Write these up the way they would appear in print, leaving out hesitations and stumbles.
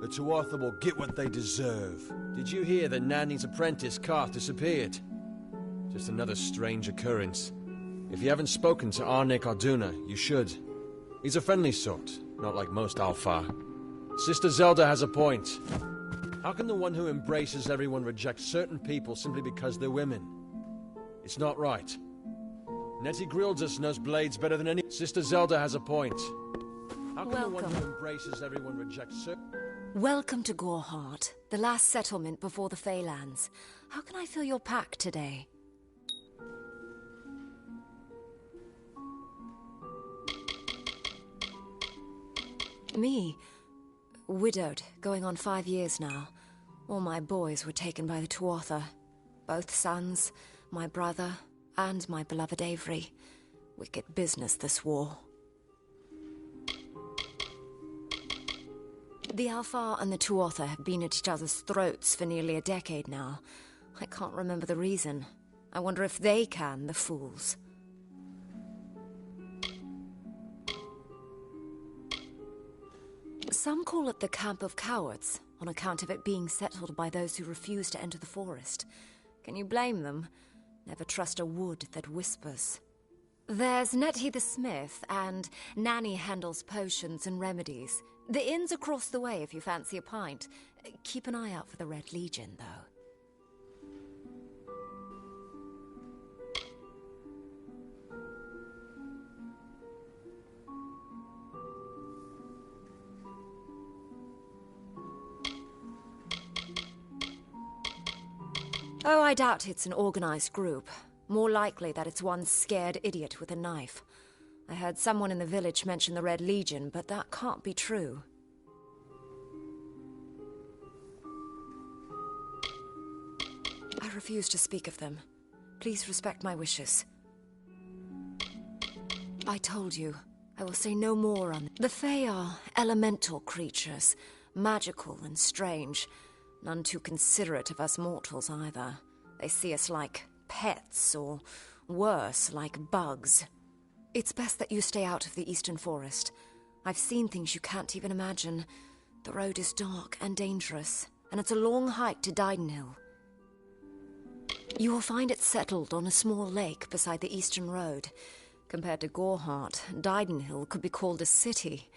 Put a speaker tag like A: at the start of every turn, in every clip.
A: The Tuatha will get what they deserve. Did you hear that Nanny's apprentice, Karth, disappeared? Just another strange occurrence. If you haven't spoken to Arnik Arduna, you should. He's a friendly sort, not like most Alfar. Sister Zelda has a point. How can the one who embraces everyone reject certain people simply because they're women? It's not right. Nettie Grildus knows blades better than any... Sister Zelda has a point. How can the one who embraces everyone reject certain...
B: Welcome to Goreheart, the last settlement before the Feylands. How can I fill your pack today? Me? Widowed, going on 5 years now. All my boys were taken by the Tuatha. Both sons, my brother, and my beloved Avery. Wicked business, this war. The Alfar and the Tuatha have been at each other's throats for nearly a decade now. I can't remember the reason. I wonder if they can, the fools. Some call it the Camp of Cowards, on account of it being settled by those who refuse to enter the forest. Can you blame them? Never trust a wood that whispers. There's Nettie the Smith, and Nanny handles potions and remedies. The inn's across the way if you fancy a pint. Keep an eye out for the Red Legion, though. Oh, I doubt it's an organized group. More likely that it's one scared idiot with a knife. I heard someone in the village mention the Red Legion, but that can't be true. I refuse to speak of them. Please respect my wishes. I told you, I will say no more on... The Fae are elemental creatures, magical and strange. None too considerate of us mortals either. They see us like pets, or worse, like bugs. It's best that you stay out of the Eastern Forest. I've seen things you can't even imagine. The road is dark and dangerous, and it's a long hike to Didenhill. You will find it settled on a small lake beside the Eastern Road. Compared to Goreheart, Didenhill could be called a city.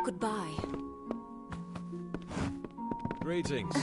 B: Goodbye.
A: Greetings.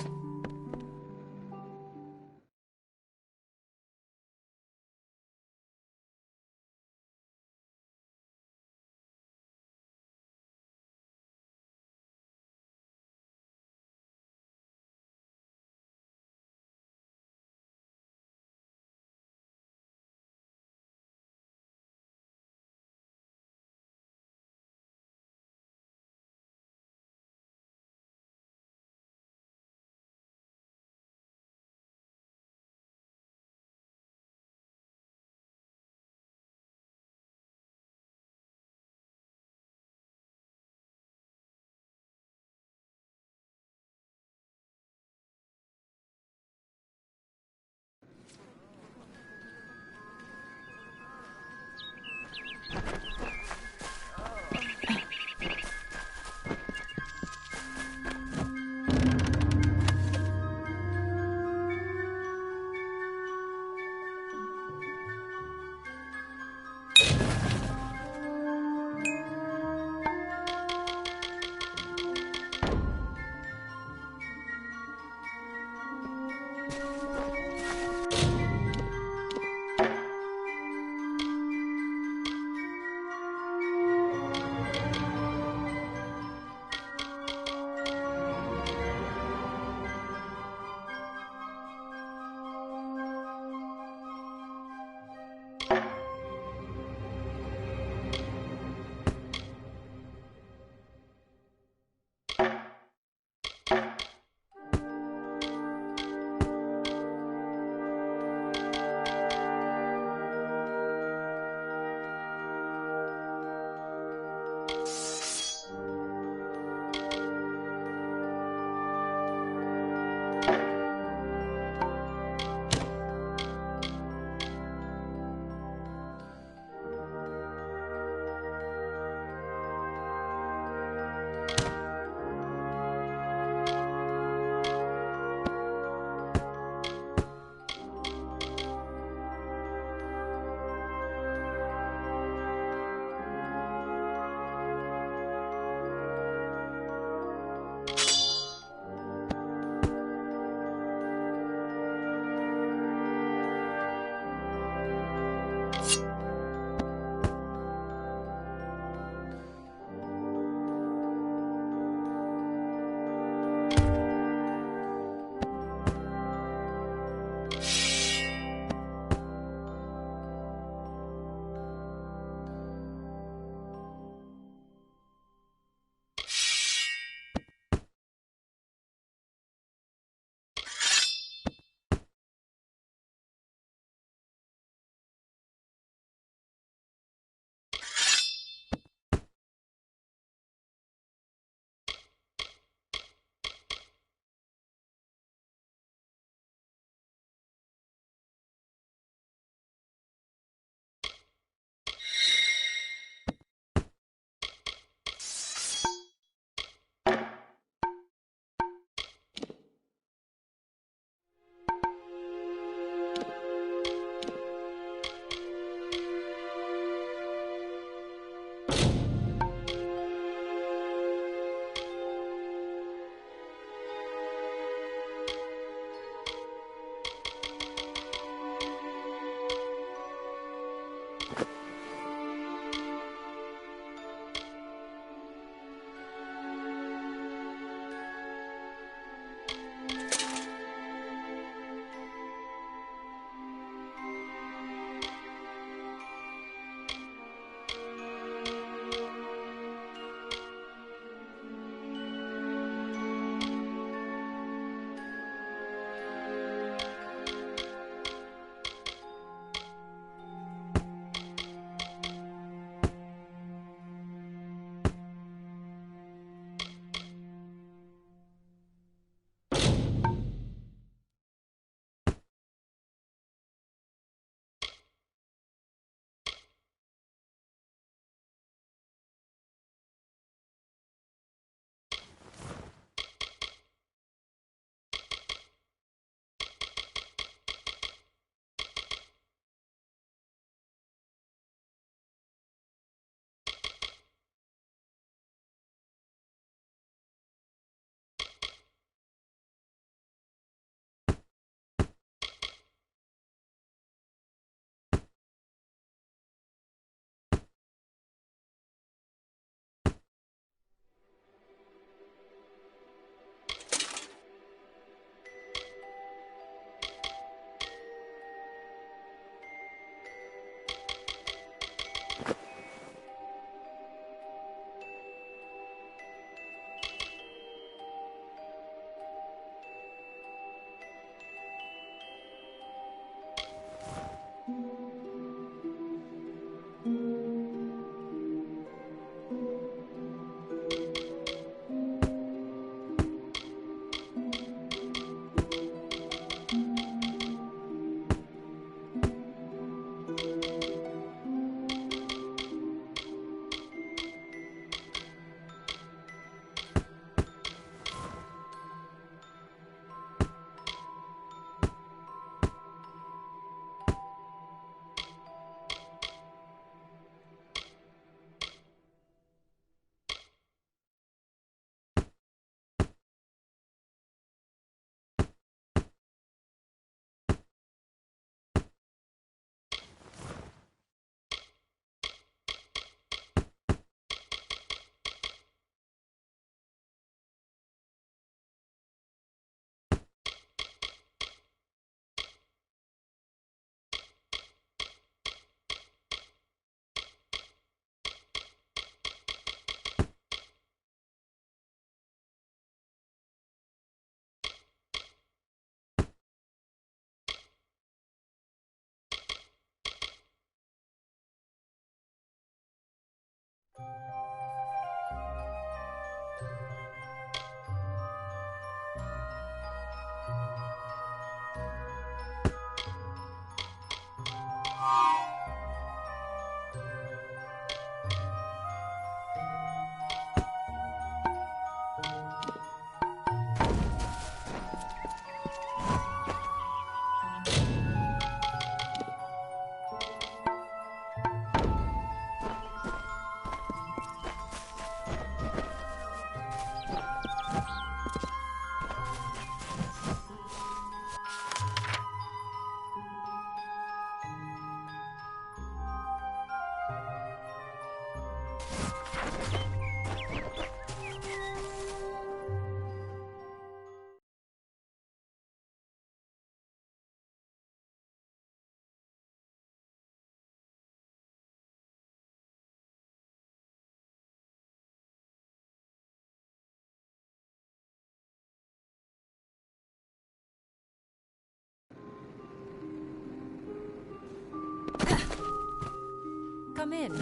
B: Come in.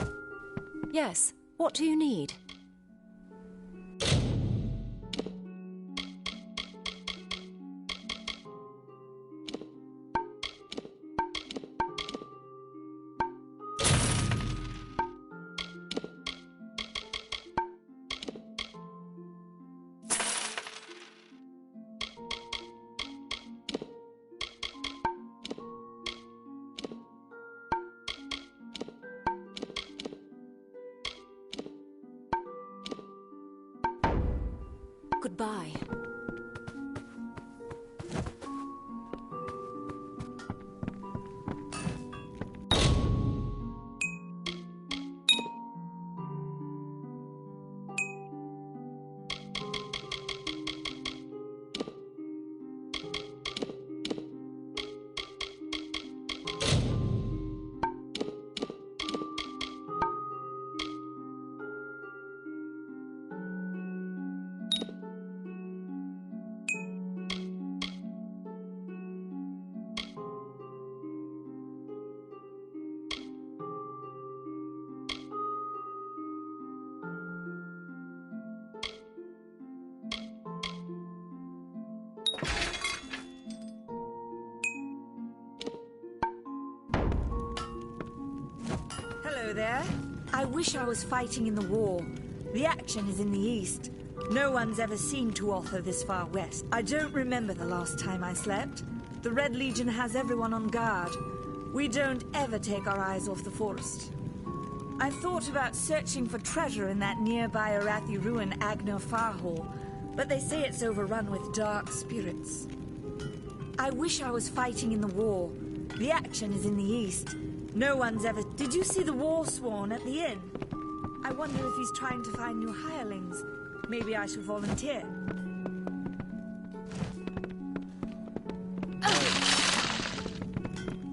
B: Yes, what do you need? Goodbye.
C: Hello there. I wish I was fighting in the war. The action is in the east. No one's ever seen Tuatha this far west. I don't remember the last time I slept. The Red Legion has everyone on guard. We don't ever take our eyes off the forest. I've thought about searching for treasure in that nearby Arathi ruin Agner Farhall, but they say it's overrun with dark spirits. I wish I was fighting in the war. The action is in the east. No one's ever... Did you see the war sworn at the inn? I wonder if he's trying to find new hirelings. Maybe I should volunteer.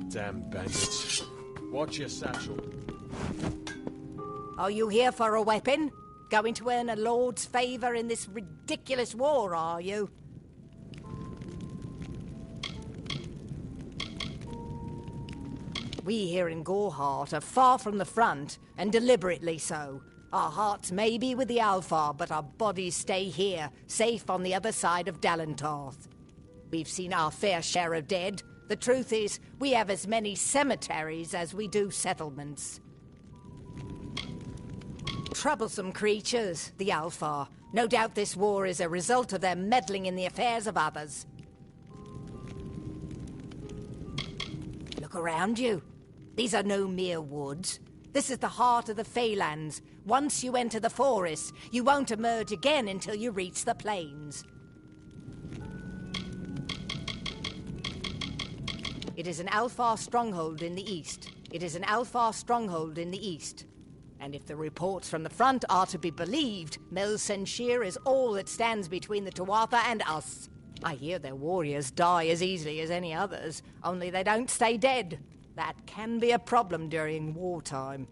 A: Damn bandits. Watch your satchel.
D: Are you here for a weapon? Going to earn a lord's favour in this ridiculous war, are you? We here in Gorehart are far from the front, and deliberately so. Our hearts may be with the Alfar, but our bodies stay here, safe on the other side of Dalentarth. We've seen our fair share of dead. The truth is, we have as many cemeteries as we do settlements. Troublesome creatures, the Alfar. No doubt this war is a result of their meddling in the affairs of others. Look around you. These are no mere woods. This is the heart of the Feylands. Once you enter the forest, you won't emerge again until you reach the plains. It is an Alfar stronghold in the east. It is an Alfar stronghold in the east. And if the reports from the front are to be believed, Melsenshir is all that stands between the Tuatha and us. I hear their warriors die as easily as any others, only they don't stay dead. That can be a problem during wartime.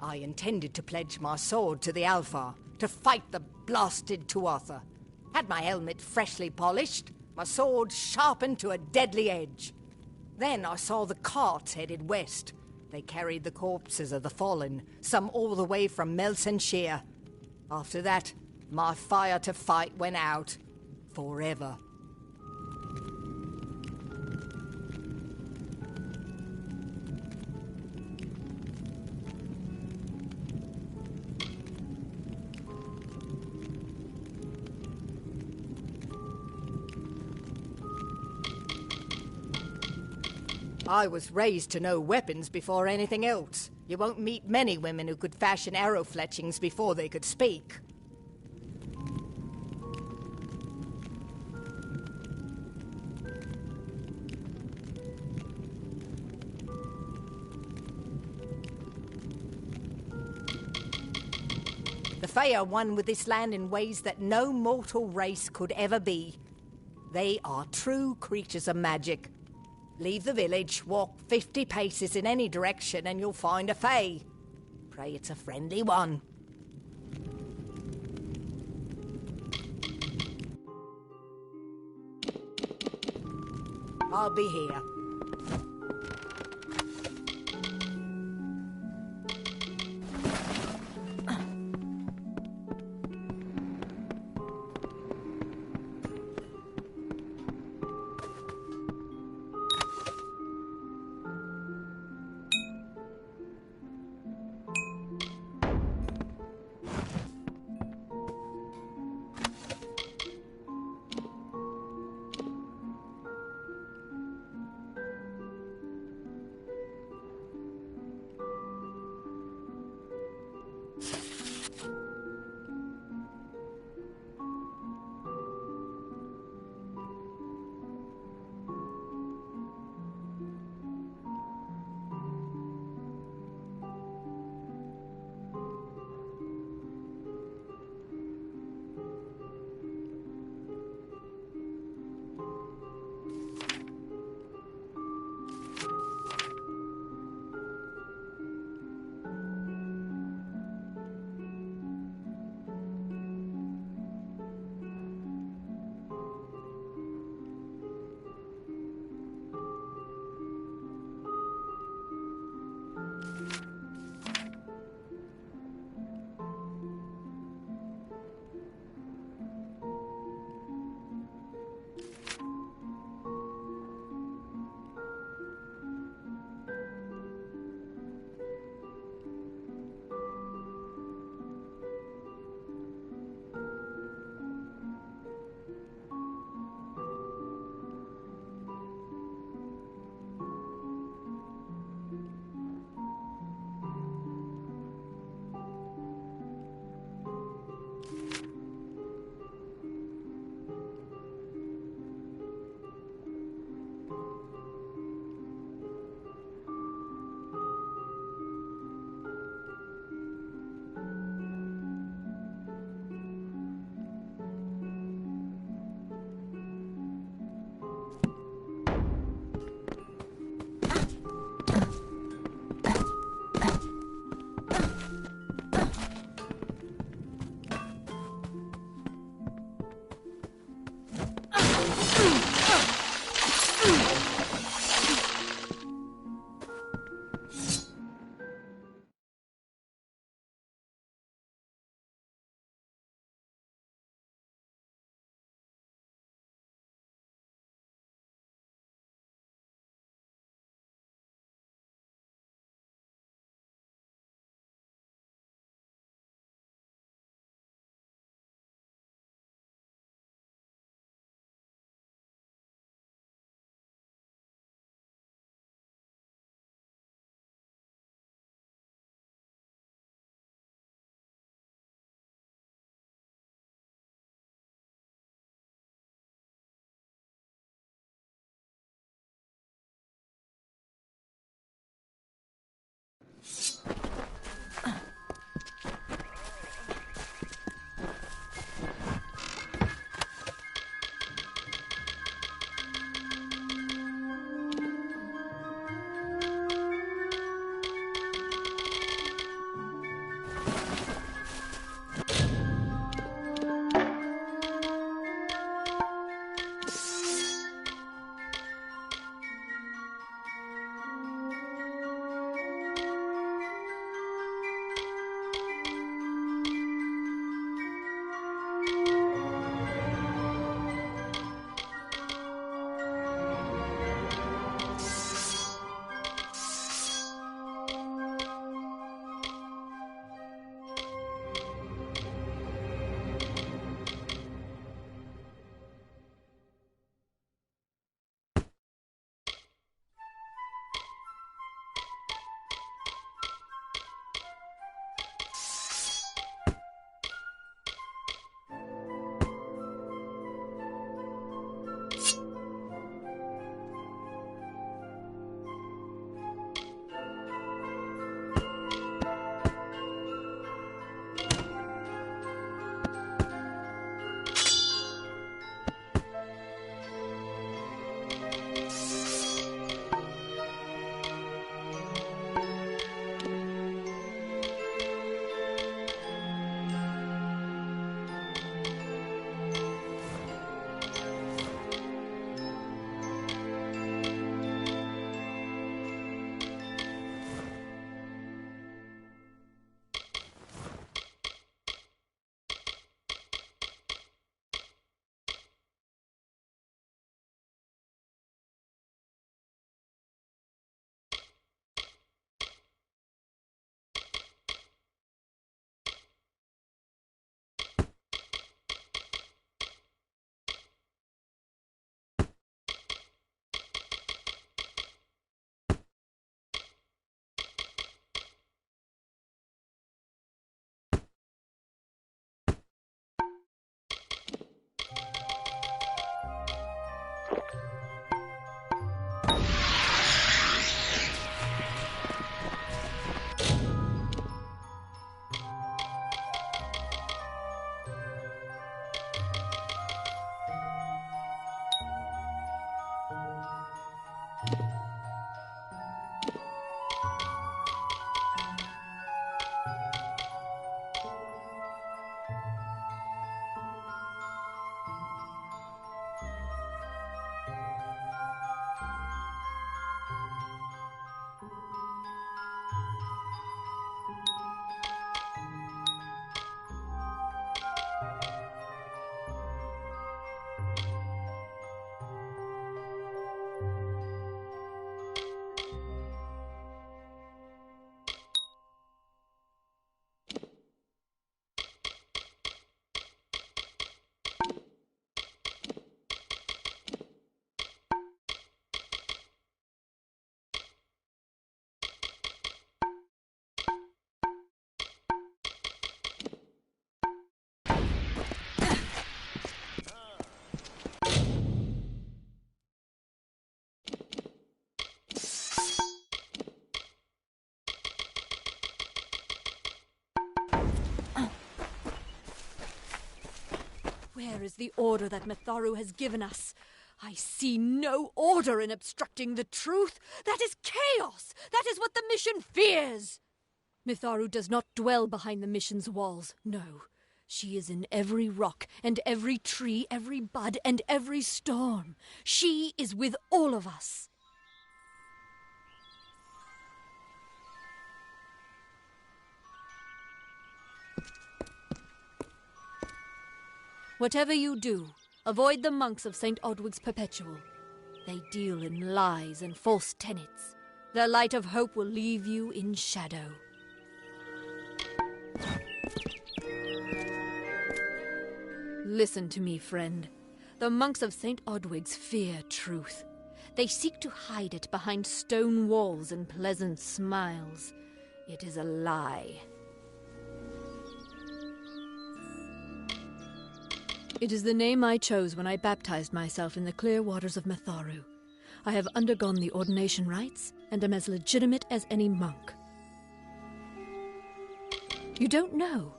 D: I intended to pledge my sword to the Alfar, to fight the blasted Tuatha. Had my helmet freshly polished, my sword sharpened to a deadly edge. Then I saw the carts headed west. They carried the corpses of the fallen, some all the way from Melsenshir. After that, my fire to fight went out. Forever. I was raised to know weapons before anything else. You won't meet many women who could fashion arrow fletchings before they could speak. The Fae are one with this land in ways that no mortal race could ever be. They are true creatures of magic. Leave the village, walk 50 paces in any direction, and you'll find a Fae. Pray it's a friendly one. I'll be here.
E: Where is the order that Mitharu has given us? I see no order in obstructing the truth. That is chaos! That is what the mission fears! Mitharu does not dwell behind the mission's walls, no. She is in every rock and every tree, every bud and every storm. She is with all of us. Whatever you do, avoid the monks of St. Odwig's Perpetual. They deal in lies and false tenets. Their light of hope will leave you in shadow. Listen to me, friend. The monks of St. Odwig's fear truth. They seek to hide it behind stone walls and pleasant smiles. It is a lie. It is the name I chose when I baptized myself in the clear waters of Mitharu. I have undergone the ordination rites and am as legitimate as any monk. You don't know.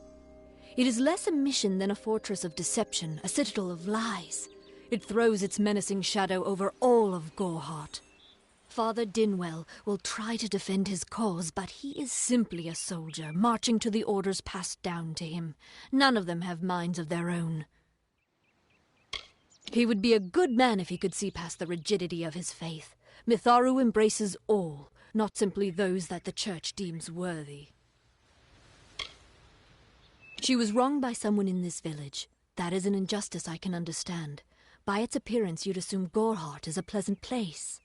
E: It is less a mission than a fortress of deception, a citadel of lies. It throws its menacing shadow over all of Gorehart. Father Dinwell will try to defend his cause, but he is simply a soldier, marching to the orders passed down to him. None of them have minds of their own. He would be a good man if he could see past the rigidity of his faith. Mitharu embraces all, not simply those that the Church deems worthy. She was wronged by someone in this village. That is an injustice I can understand. By its appearance, you'd assume Gorehart is a pleasant place.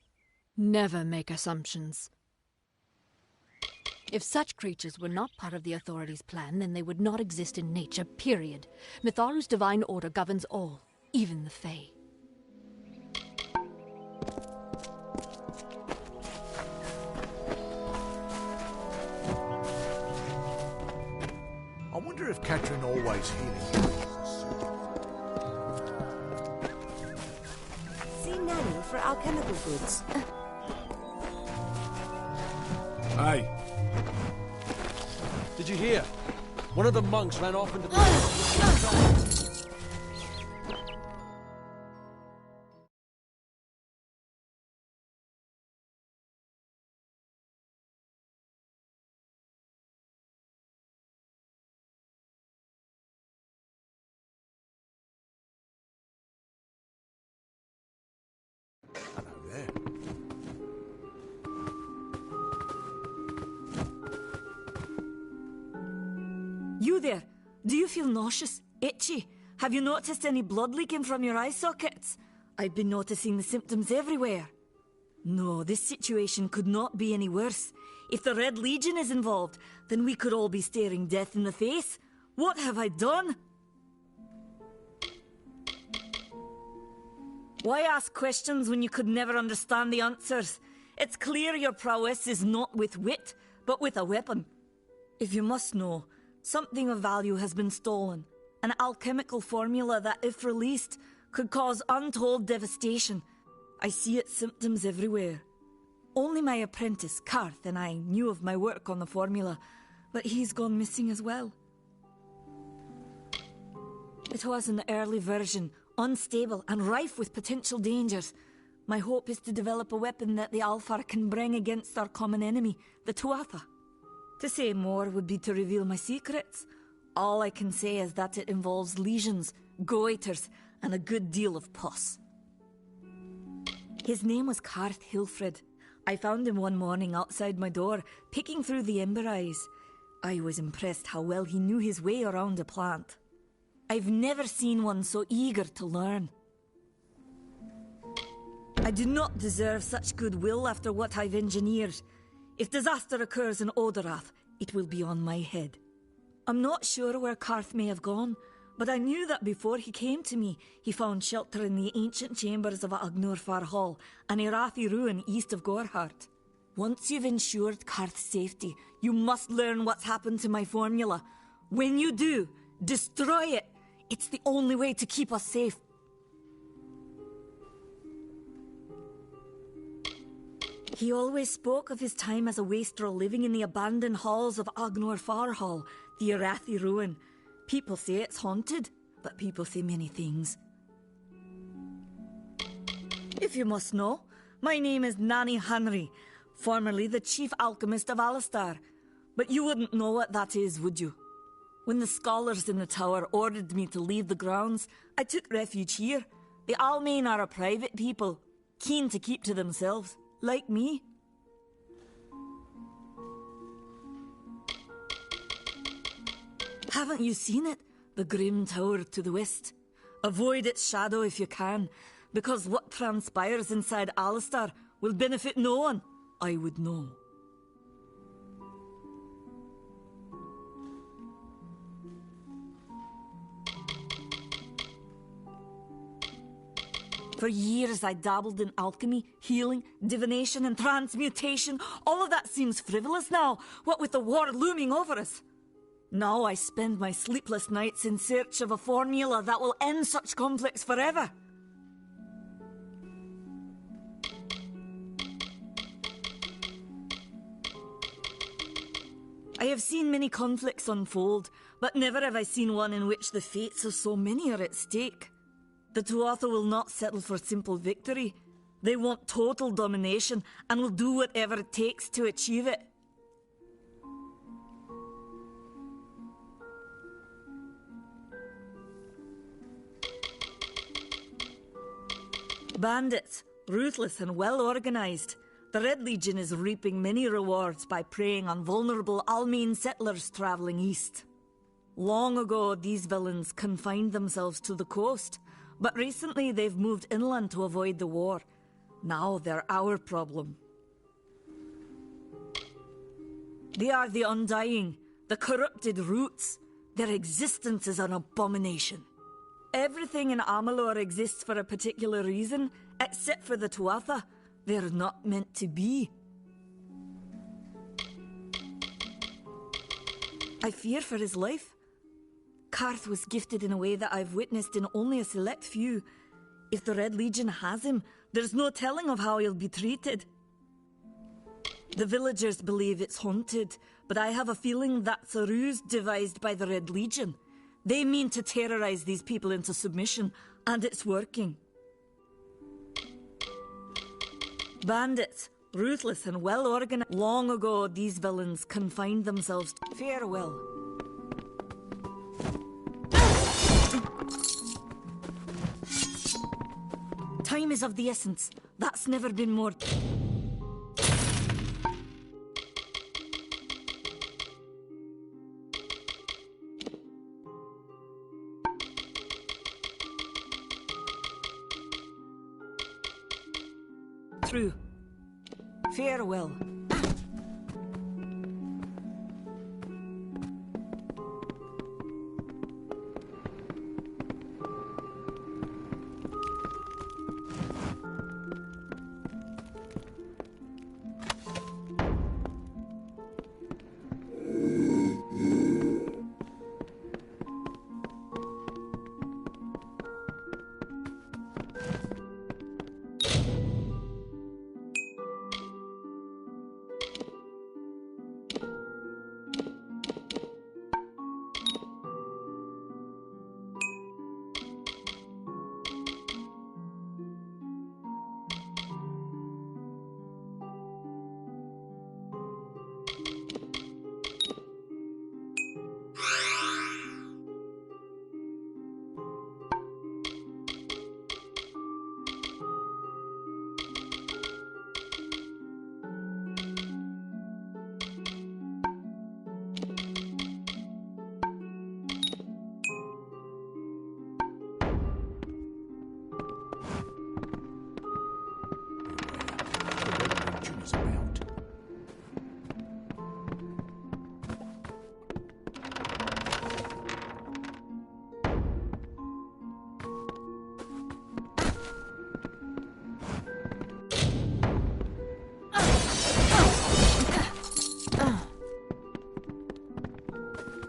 E: Never make assumptions. If such creatures were not part of the authorities' plan, then they would not exist in nature, period. Mitharu's divine order governs all. Even the Fae.
F: I wonder if Catherine always healing.
G: See Nanny for alchemical goods.
F: Hey.
A: Did you hear? One of the monks ran off into the...
F: Hello there.
C: You there? Do you feel nauseous? Itchy? Have you noticed any blood leaking from your eye sockets? I've been noticing the symptoms everywhere. No, this situation could not be any worse. If the Red Legion is involved, then we could all be staring death in the face. What have I done? Why ask questions when you could never understand the answers? It's clear your prowess is not with wit, but with a weapon. If you must know, something of value has been stolen. An alchemical formula that, if released, could cause untold devastation. I see its symptoms everywhere. Only my apprentice, Karth, and I knew of my work on the formula, but he's gone missing as well. It was an early version, unstable and rife with potential dangers. My hope is to develop a weapon that the Alfar can bring against our common enemy, the Tuatha. To say more would be to reveal my secrets. All I can say is that it involves lesions, goiters, and a good deal of pus. His name was Karth Hilfred. I found him one morning outside my door, picking through the ember eyes. I was impressed how well he knew his way around a plant. I've never seen one so eager to learn. I do not deserve such goodwill after what I've engineered. If disaster occurs in Odorath, it will be on my head. I'm not sure where Karth may have gone, but I knew that before he came to me, he found shelter in the ancient chambers of Agnurfar Hall, an Irathi ruin east of Gorehart. Once you've ensured Karth's safety, you must learn what's happened to my formula. When you do, destroy it. It's the only way to keep us safe. He always spoke of his time as a wastrel living in the abandoned halls of Agnurfar Hall, the Irathi ruin. People say it's haunted, but people say many things. If you must know, my name is Nanny Henry, formerly the chief alchemist of Alistar. But you wouldn't know what that is, would you? When the scholars in the tower ordered me to leave the grounds, I took refuge here. The Almain are a private people, keen to keep to themselves, like me. Haven't you seen it? The grim tower to the west. Avoid its shadow if you can, because what transpires inside Alistar will benefit no one. I would know. For years I dabbled in alchemy, healing, divination and transmutation. All of that seems frivolous now, what with the war looming over us. Now I spend my sleepless nights in search of a formula that will end such conflicts forever. I have seen many conflicts unfold, but never have I seen one in which the fates of so many are at stake. The Tuatha will not settle for simple victory. They want total domination and will do whatever it takes to achieve it. Bandits, ruthless and well organized. The Red Legion is reaping many rewards by preying on vulnerable Almain settlers traveling east. Long ago, these villains confined themselves to the coast, but recently they've moved inland to avoid the war. Now they're our problem. They are the Undying, the corrupted roots. Their existence is an abomination. Everything in Amalur exists for a particular reason, except for the Tuatha. They're not meant to be. I fear for his life. Karth was gifted in a way that I've witnessed in only a select few. If the Red Legion has him, there's no telling of how he'll be treated. The villagers believe it's haunted, but I have a feeling that's a ruse devised by the Red Legion. They mean to terrorize these people into submission, and it's working. Bandits, ruthless and well organized. Long ago, these villains confined themselves to farewell. Time is of the essence. That's never been more... True. Farewell.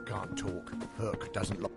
F: Can't talk. Herc doesn't like...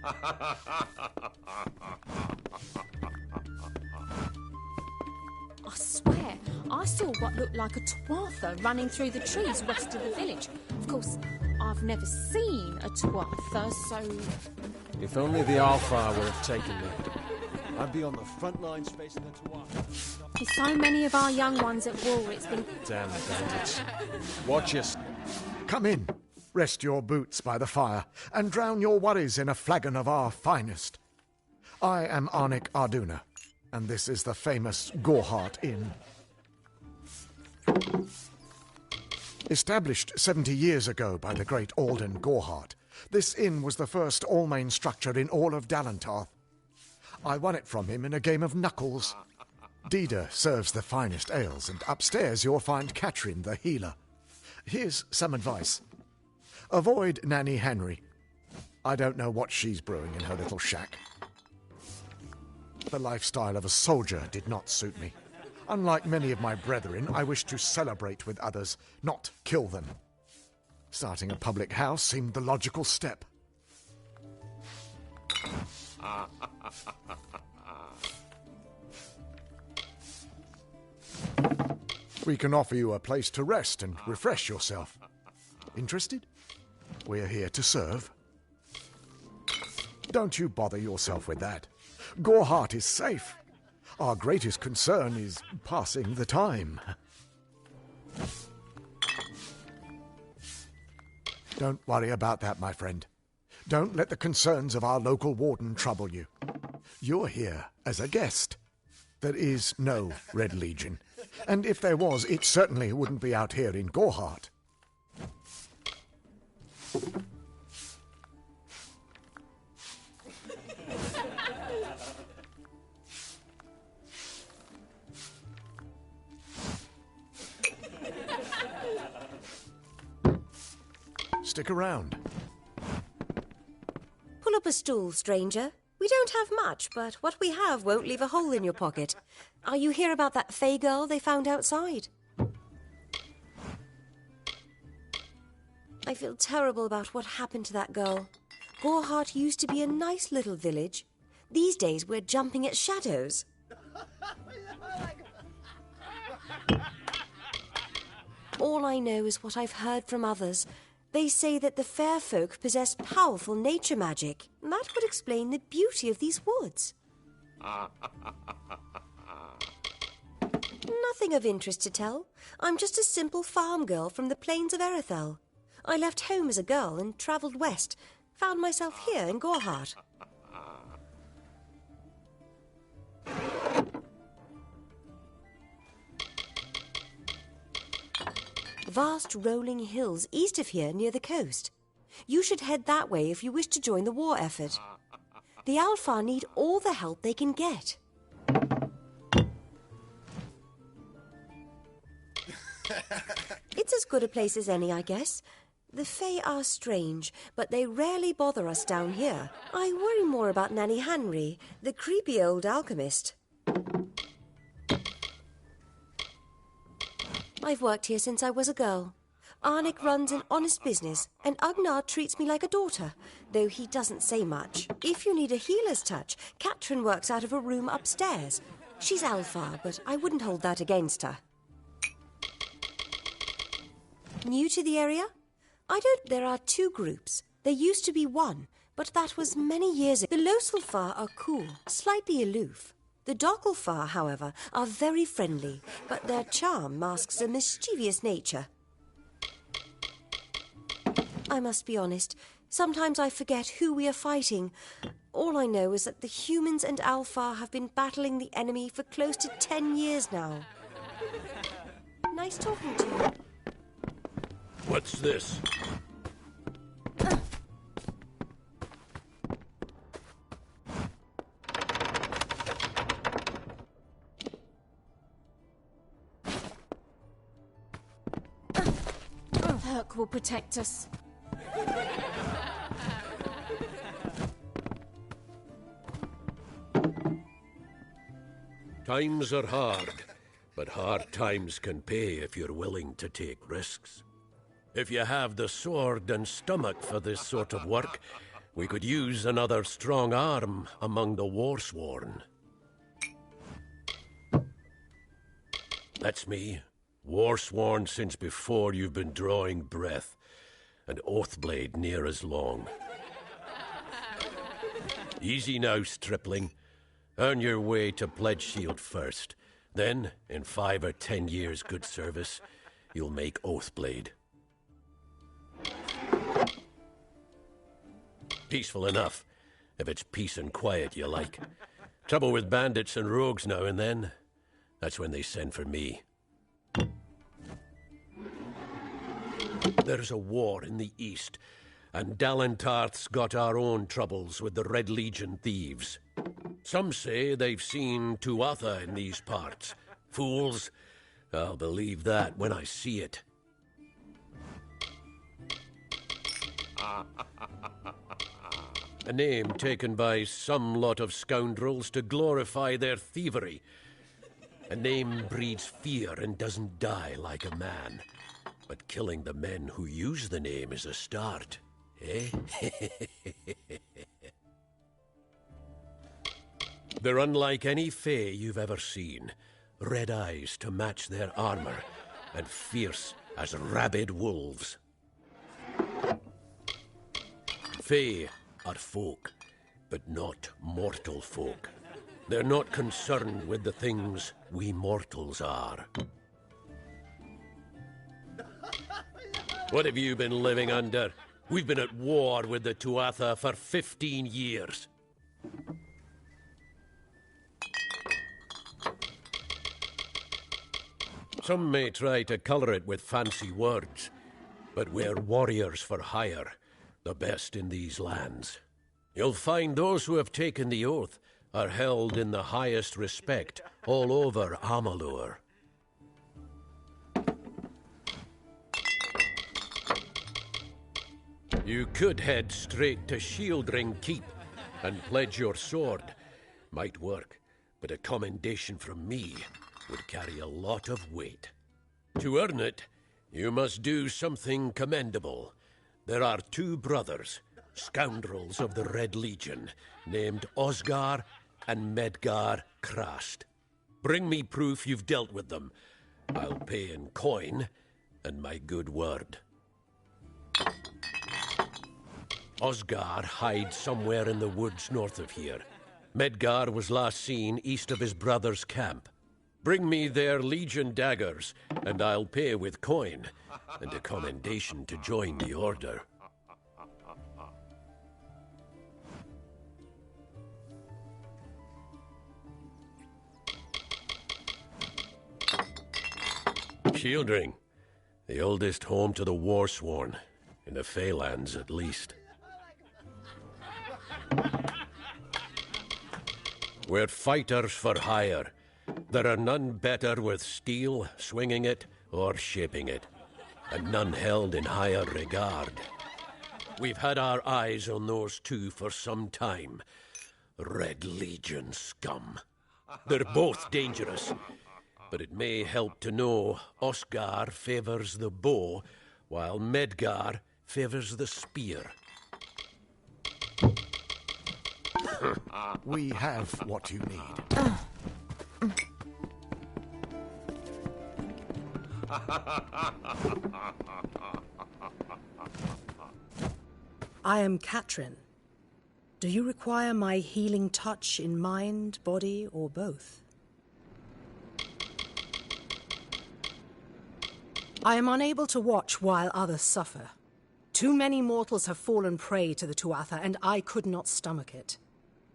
E: I swear, I saw what looked like a tuatha running through the trees west of the village. Of course, I've never seen a tuatha, so...
A: If only the Alfar would have taken me. I'd be on the front lines facing the Tuatha.
E: With so many of our young ones at war, it's been...
A: Damn bandits. Watch us.
F: Come in, rest your boots by the fire, and drown your worries in a flagon of our finest. I am Arnik Arduna, and this is the famous Gorhart Inn. Established 70 years ago by the great Alden Gorhart, this inn was the first all-main structure in all of Dalantarth. I won it from him in a game of knuckles. Dida serves the finest ales, and upstairs you'll find Katrin, the healer. Here's some advice. Avoid Nanny Henry. I don't know what she's brewing in her little shack. The lifestyle of a soldier did not suit me. Unlike many of my brethren, I wish to celebrate with others, not kill them. Starting a public house seemed the logical step. We can offer you a place to rest and refresh yourself. Interested? We're here to serve. Don't you bother yourself with that. Gorhart is safe. Our greatest concern is passing the time. Don't worry about that, my friend. Don't let the concerns of our local warden trouble you. You're here as a guest. There is no Red Legion. And if there was, it certainly wouldn't be out here in Gorhart. Stick around.
G: Pull up a stool, stranger. We don't have much, but what we have won't leave a hole in your pocket. Are you here about that Fey girl they found outside? I feel terrible about what happened to that girl. Gorhart used to be a nice little village. These days we're jumping at shadows. All I know is what I've heard from others. They say that the fair folk possess powerful nature magic. That would explain the beauty of these woods. Nothing of interest to tell. I'm just a simple farm girl from the plains of Erethel. I left home as a girl and travelled west. Found myself here in Gorhart. Vast rolling hills east of here near the coast. You should head that way if you wish to join the war effort. The Alfar need all the help they can get. It's as good a place as any, I guess. The Fae are strange, but they rarely bother us down here. I worry more about Nanny Henry, the creepy old alchemist. I've worked here since I was a girl. Arnik runs an honest business, and Agnar treats me like a daughter, though he doesn't say much. If you need a healer's touch, Katrin works out of a room upstairs. She's Alfar, but I wouldn't hold that against her. New to the area? There are two groups. There used to be one, but that was many years ago. The Loselfar are cool, slightly aloof. The Dockelfar, however, are very friendly, but their charm masks a mischievous nature. I must be honest, sometimes I forget who we are fighting. All I know is that the humans and Alfar have been battling the enemy for close to 10 years now. Nice talking to you.
H: What's this?
E: Herc will protect us.
H: Times are hard, but hard times can pay if you're willing to take risks. If you have the sword and stomach for this sort of work, We could use another strong arm among the Warsworn. That's me, Warsworn since before you've been drawing breath, and Oathblade near as long. Easy now, stripling. Earn your way to Pledge Shield first. Then, in 5 or 10 years' good service, you'll make Oathblade. Peaceful enough, if it's peace and quiet you like. Trouble with bandits and rogues now and then, that's when they send for me. There's a war in the east, and Dalentarth's got our own troubles with the Red Legion thieves. Some say they've seen Tuatha in these parts. Fools, I'll believe that when I see it. A name taken by some lot of scoundrels to glorify their thievery. A name breeds fear and doesn't die like a man. But killing the men who use the name is a start, eh? They're unlike any fae you've ever seen. Red eyes to match their armor, and fierce as rabid wolves. Fae are folk, but not mortal folk. They're not concerned with the things we mortals are. What have you been living under? We've been at war with the Tuatha for 15 years. Some may try to colour it with fancy words, but we're warriors for hire, the best in these lands. You'll find those who have taken the oath are held in the highest respect all over Amalur. You could head straight to Shieldring Keep and pledge your sword. Might work, but a commendation from me would carry a lot of weight. To earn it, you must do something commendable. There are 2 brothers, scoundrels of the Red Legion, named Osgar and Medgar Krast. Bring me proof you've dealt with them. I'll pay in coin and my good word. Osgar hides somewhere in the woods north of here. Medgar was last seen east of his brother's camp. Bring me their Legion daggers, and I'll pay with coin, and a commendation to join the order. Shieldring, the oldest home to the Warsworn, in the Feylands at least. We're fighters for hire. There are none better with steel, swinging it, or shaping it, and none held in higher regard. We've had our eyes on those 2 for some time. Red Legion scum. They're both dangerous, but it may help to know Osgar favors the bow, while Medgar favors the spear.
F: We have what you need.
I: I am Katrin. Do you require my healing touch in mind, body, or both? I am unable to watch while others suffer. Too many mortals have fallen prey to the Tuatha, and I could not stomach it.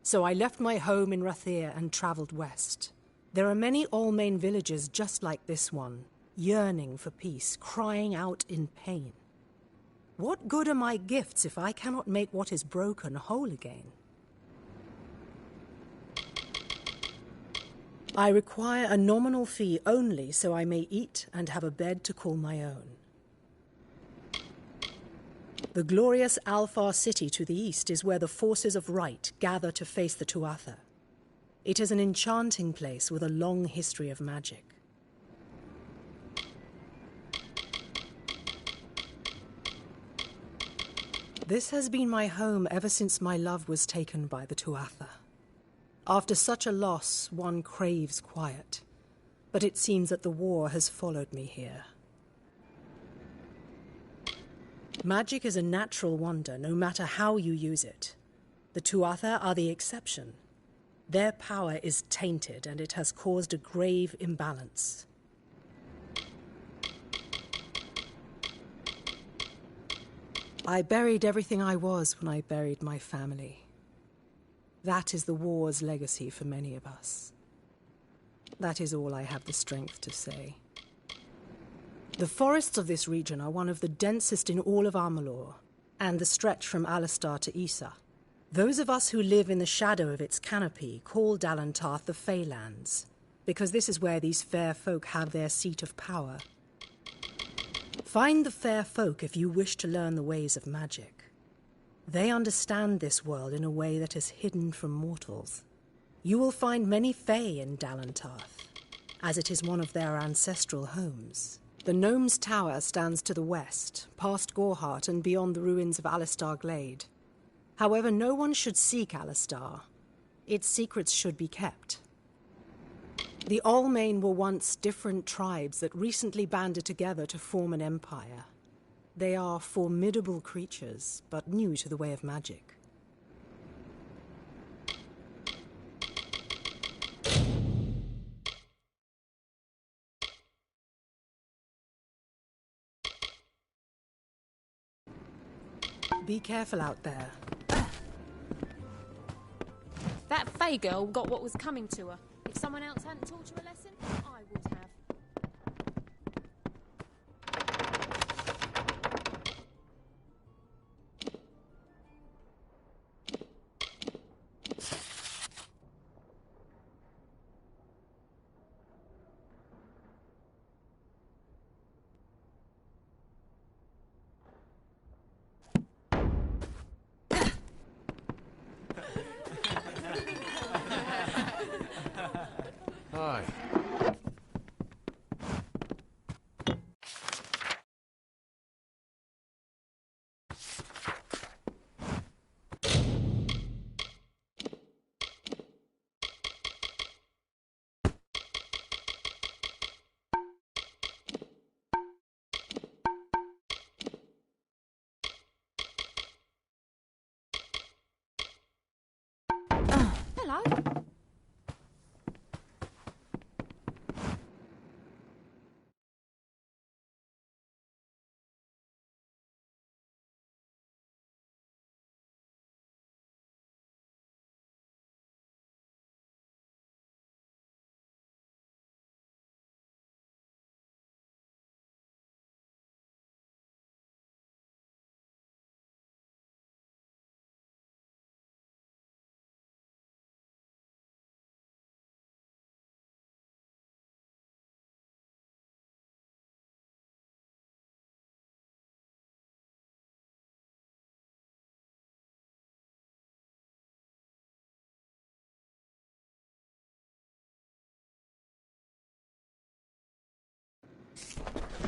I: So I left my home in Rathir and travelled west. There are many Almain villages just like this one, yearning for peace, crying out in pain. What good are my gifts if I cannot make what is broken whole again? I require a nominal fee only so I may eat and have a bed to call my own. The glorious Alfar city to the east is where the forces of right gather to face the Tuatha. It is an enchanting place with a long history of magic. This has been my home ever since my love was taken by the Tuatha. After such a loss, one craves quiet. But it seems that the war has followed me here. Magic is a natural wonder, no matter how you use it. The Tuatha are the exception. Their power is tainted, and it has caused a grave imbalance. I buried everything I was when I buried my family. That is the war's legacy for many of us. That is all I have the strength to say. The forests of this region are one of the densest in all of Amalur, and the stretch from Alistar to Issa. Those of us who live in the shadow of its canopy call Dalantarth the Feylands, because this is where these fair folk have their seat of power. Find the fair folk if you wish to learn the ways of magic. They understand this world in a way that is hidden from mortals. You will find many Fey in Dalantarth, as it is one of their ancestral homes. The Gnome's Tower stands to the west, past Gorhart and beyond the ruins of Alistar Glade. However, no one should seek Alistar. Its secrets should be kept. The Allmain were once different tribes that recently banded together to form an empire. They are formidable creatures, but new to the way of magic. Be careful out there.
J: That Fey girl got what was coming to her. If someone else hadn't taught her a lesson, I would have.
A: Hi.
J: Hello.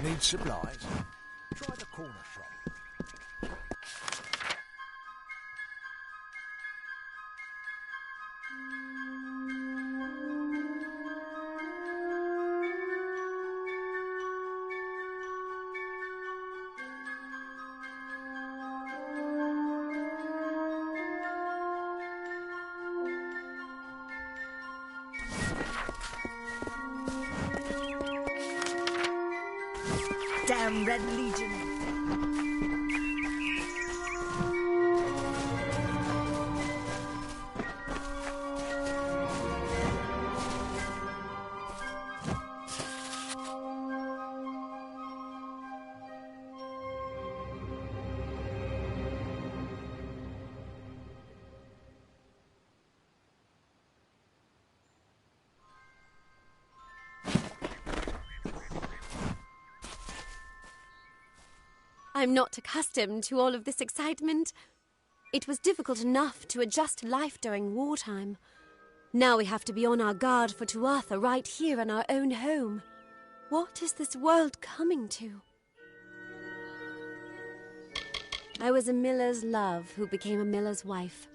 F: Need supplies? Try the corner shop.
C: Damn Red Legion.
K: I'm not accustomed to all of this excitement. It was difficult enough to adjust to life during wartime. Now we have to be on our guard for Tuatha right here in our own home. What is this world coming to? I was a miller's love who became a miller's wife.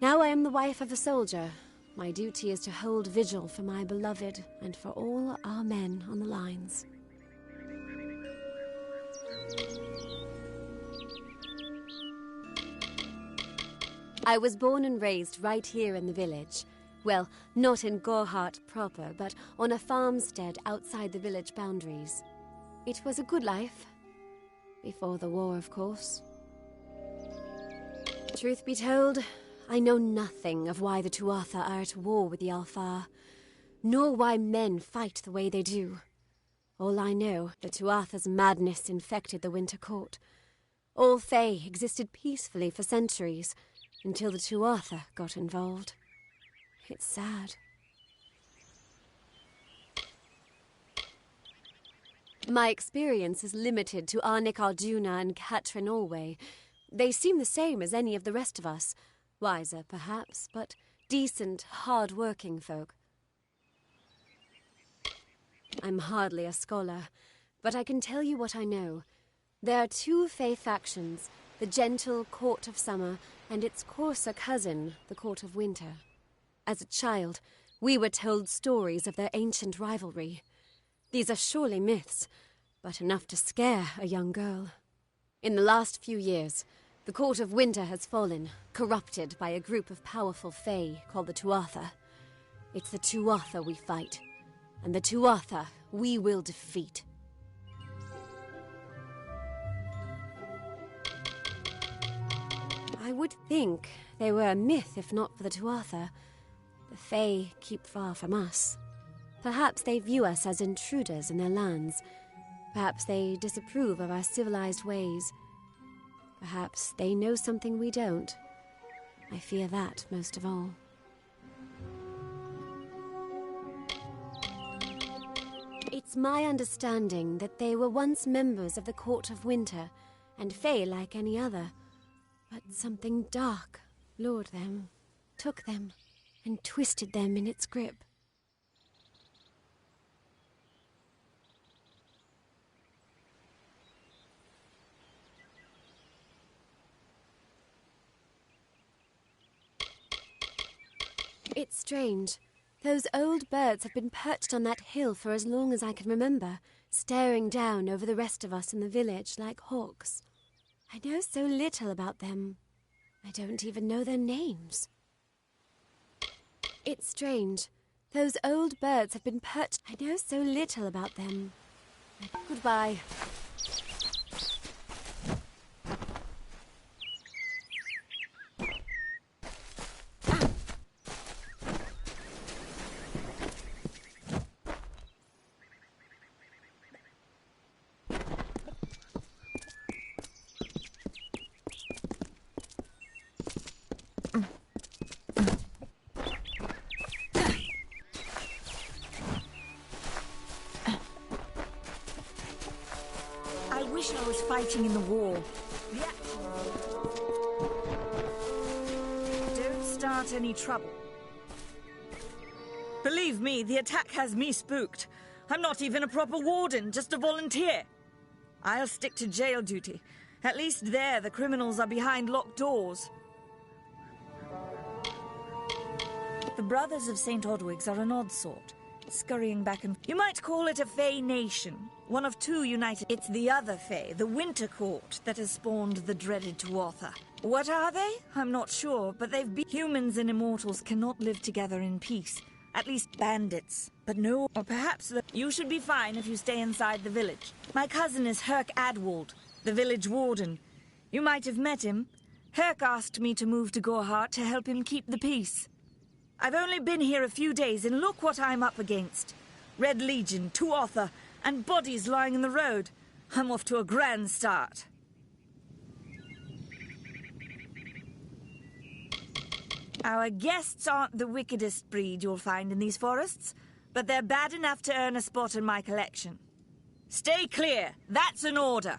K: Now I am the wife of a soldier. My duty is to hold vigil for my beloved and for all our men on the lines. I was born and raised right here in the village. Well, not in Gorhart proper, but on a farmstead outside the village boundaries. It was a good life. Before the war, of course. Truth be told, I know nothing of why the Tuatha are at war with the Alfar, nor why men fight the way they do. All I know, the Tuatha's madness infected the Winter Court. All Fae existed peacefully for centuries, until the Tuatha got involved. It's sad. My experience is limited to Arnic Arduna and Catrin Allway. They seem the same as any of the rest of us. Wiser, perhaps, but decent, hard-working folk. I'm hardly a scholar, but I can tell you what I know. There are two Fae factions, the gentle Court of Summer and its coarser cousin, the Court of Winter. As a child, we were told stories of their ancient rivalry. These are surely myths, but enough to scare a young girl. In the last few years, the Court of Winter has fallen, corrupted by a group of powerful Fae called the Tuatha. It's the Tuatha we fight, and the Tuatha we will defeat. I would think they were a myth if not for the Tuatha. The Fae keep far from us. Perhaps they view us as intruders in their lands. Perhaps they disapprove of our civilized ways. Perhaps they know something we don't. I fear that most of all. It's my understanding that they were once members of the Court of Winter, and Fae like any other. But something dark lured them, took them, and twisted them in its grip. It's strange. Those old birds have been perched on that hill for as long as I can remember, staring down over the rest of us in the village like hawks. I know so little about them. I don't even know their names. It's strange. Those old birds have been perched. I know so little about them. Goodbye.
C: I wish I was fighting in the war. Don't start any trouble. Believe me, the attack has me spooked. I'm not even a proper warden, just a volunteer. I'll stick to jail duty. At least there, the criminals are behind locked doors. The Brothers of St. Odwig's are an odd sort, scurrying back and... You might call it a Fae nation, one of two united... It's the other Fae, the Winter Court, that has spawned the dreaded Tuatha. What are they? I'm not sure, but they've been... Humans and immortals cannot live together in peace. At least bandits. But no, or perhaps you should be fine if you stay inside the village. My cousin is Herc Adwald, the village warden. You might have met him. Herc asked me to move to Gorhart to help him keep the peace. I've only been here a few days, and look what I'm up against. Red Legion, Tuatha, and bodies lying in the road. I'm off to a grand start. Our guests aren't the wickedest breed you'll find in these forests, but they're bad enough to earn a spot in my collection. Stay clear. That's an order.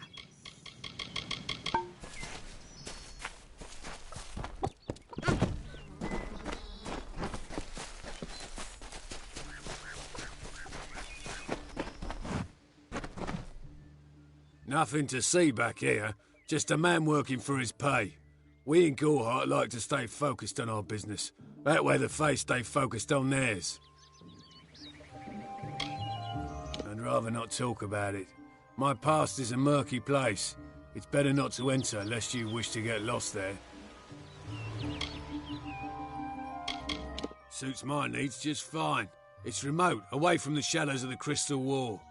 L: Nothing to see back here. Just a man working for his pay. We in Gorhart like to stay focused on our business. That way the Fae stay focused on theirs. I'd rather not talk about it. My past is a murky place. It's better not to enter lest you wish to get lost there. Suits my needs just fine. It's remote, away from the shadows of the Crystal Wall.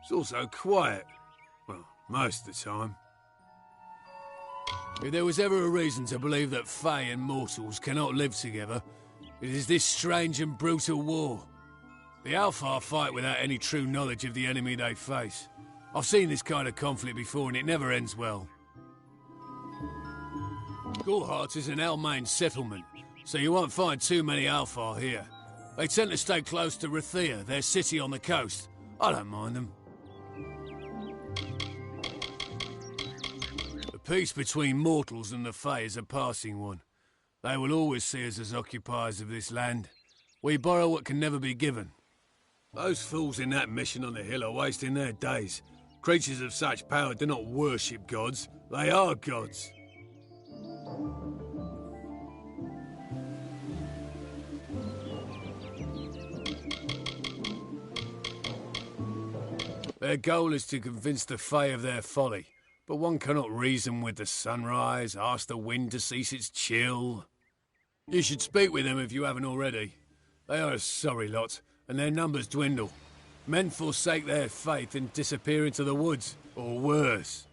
L: It's also quiet. Well, most of the time. If there was ever a reason to believe that Fae and mortals cannot live together, it is this strange and brutal war. The Alfar fight without any true knowledge of the enemy they face. I've seen this kind of conflict before and it never ends well. Gorhart is an Almain settlement, so you won't find too many Alfar here. They tend to stay close to Rathia, their city on the coast. I don't mind them. The peace between mortals and the Fae is a passing one. They will always see us as occupiers of this land. We borrow what can never be given. Those fools in that mission on the hill are wasting their days. Creatures of such power do not worship gods. They are gods. Their goal is to convince the Fae of their folly, but one cannot reason with the sunrise, ask the wind to cease its chill. You should speak with them if you haven't already. They are a sorry lot, and their numbers dwindle. Men forsake their faith and disappear into the woods, or worse.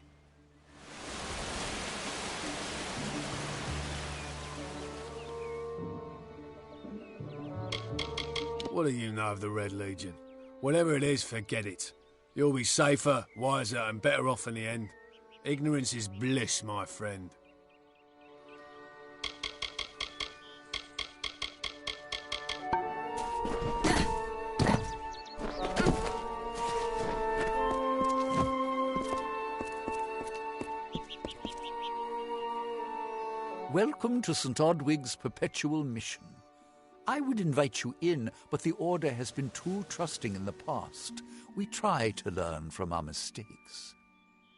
L: What do you know of the Red Legion? Whatever it is, forget it. You'll be safer, wiser, and better off in the end. Ignorance is bliss, my friend.
M: Welcome to St. Odwig's perpetual mission. I would invite you in, but the Order has been too trusting in the past. We try to learn from our mistakes.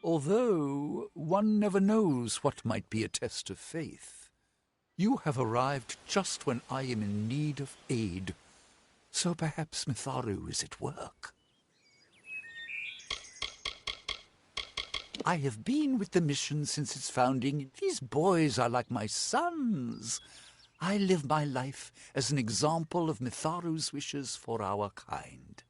M: Although one never knows what might be a test of faith. You have arrived just when I am in need of aid, so perhaps Mitharu is at work. I have been with the mission since its founding. These boys are like my sons. I live my life as an example of Mitharu's wishes for our kind.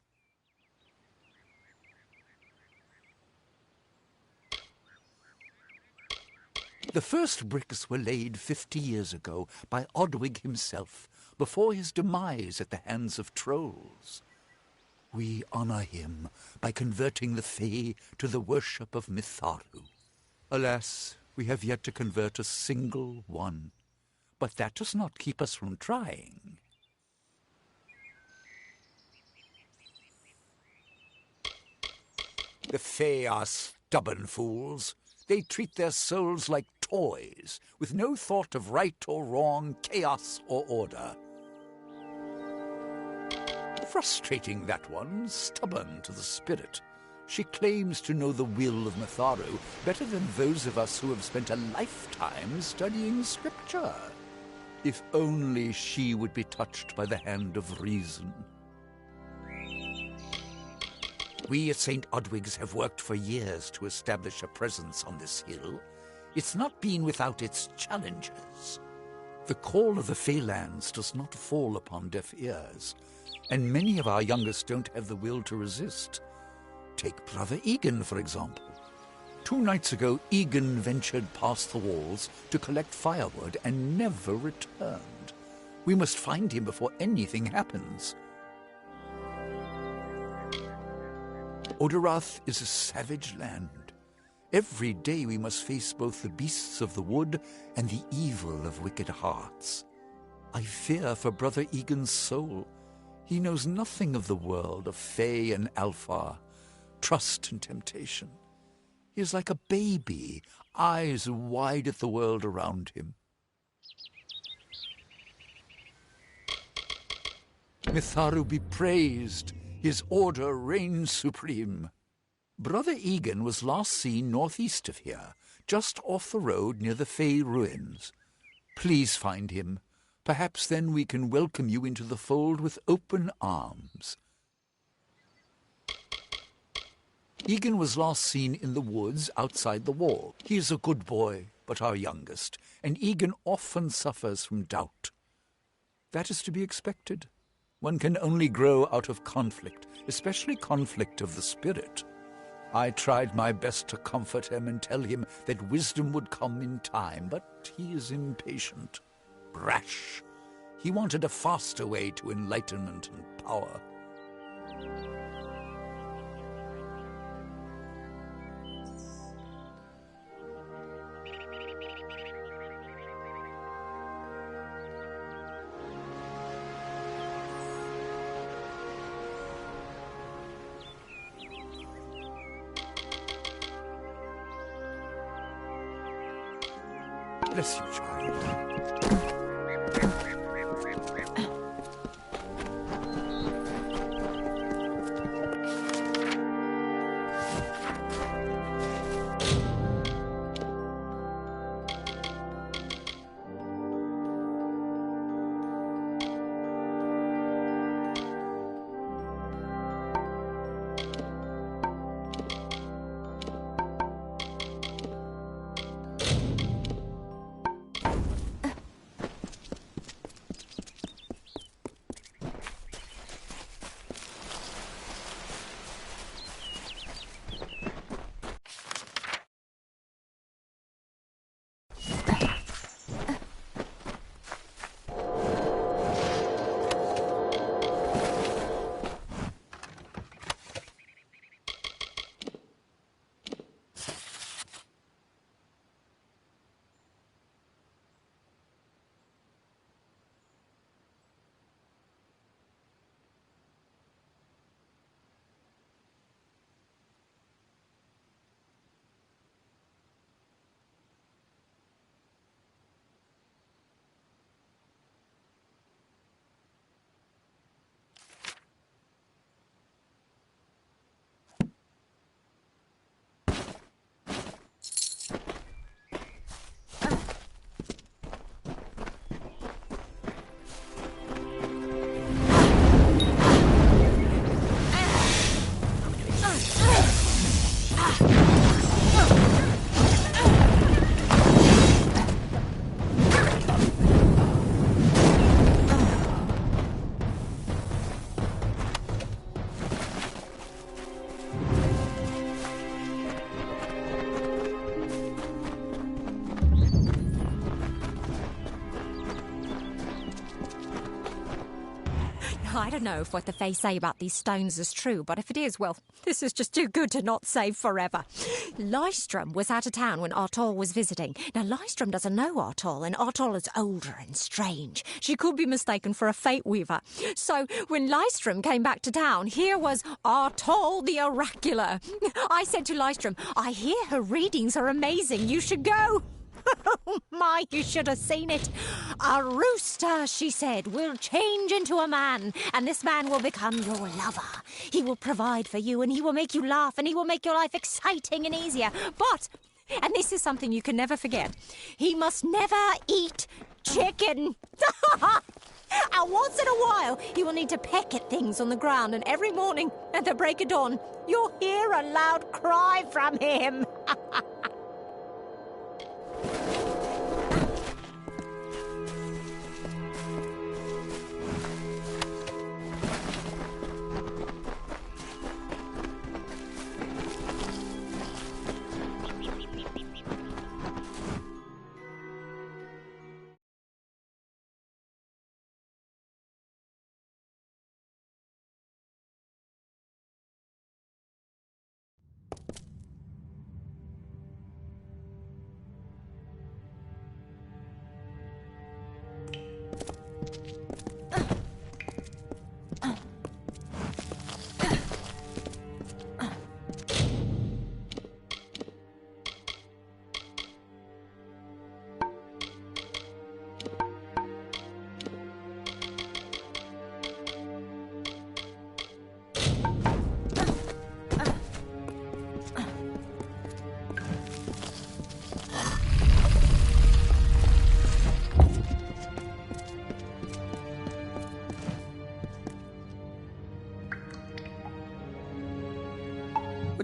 M: The first bricks were laid 50 years ago by Odwig himself, before his demise at the hands of trolls. We honor him by converting the Fae to the worship of Mitharu. Alas, we have yet to convert a single one. But that does not keep us from trying. The Fae are stubborn fools. They treat their souls like toys, with no thought of right or wrong, chaos or order. Frustrating, that one, stubborn to the spirit. She claims to know the will of Mitharu better than those of us who have spent a lifetime studying scripture. If only she would be touched by the hand of reason. We at St. Odwig's have worked for years to establish a presence on this hill. It's not been without its challenges. The call of the Feylands does not fall upon deaf ears, and many of our youngest don't have the will to resist. Take Brother Egan, for example. 2 nights ago, Egan ventured past the walls to collect firewood and never returned. We must find him before anything happens. Oderath is a savage land. Every day we must face both the beasts of the wood and the evil of wicked hearts. I fear for Brother Egan's soul. He knows nothing of the world of Fae and Alfar, trust and temptation. He is like a baby, eyes wide at the world around him. Mitharu be praised. His order reigns supreme. Brother Egan was last seen northeast of here, just off the road near the Fey ruins. Please find him. Perhaps then we can welcome you into the fold with open arms. Egan was last seen in the woods outside the wall. He is a good boy, but our youngest, and Egan often suffers from doubt. That is to be expected. One can only grow out of conflict, especially conflict of the spirit. I tried my best to comfort him and tell him that wisdom would come in time, but he is impatient, brash. He wanted a faster way to enlightenment and power. Bless you, child.
B: I don't know if what the Fae say about these stones is true, but if it is, well, this is just too good to not save forever. Lystrom was out of town when Artol was visiting. Now, Lystrom doesn't know Artol, and Artol is older and strange. She could be mistaken for a Fate Weaver. So, when Lystrom came back to town, here was Artol the Oracular. I said to Lystrom, I hear her readings are amazing. You should go. Oh my, you should have seen it. A rooster, she said, will change into a man, and this man will become your lover. He will provide for you, and he will make you laugh, and he will make your life exciting and easier. But, and this is something you can never forget, he must never eat chicken. And once in a while, he will need to peck at things on the ground, and every morning at the break of dawn, you'll hear a loud cry from him.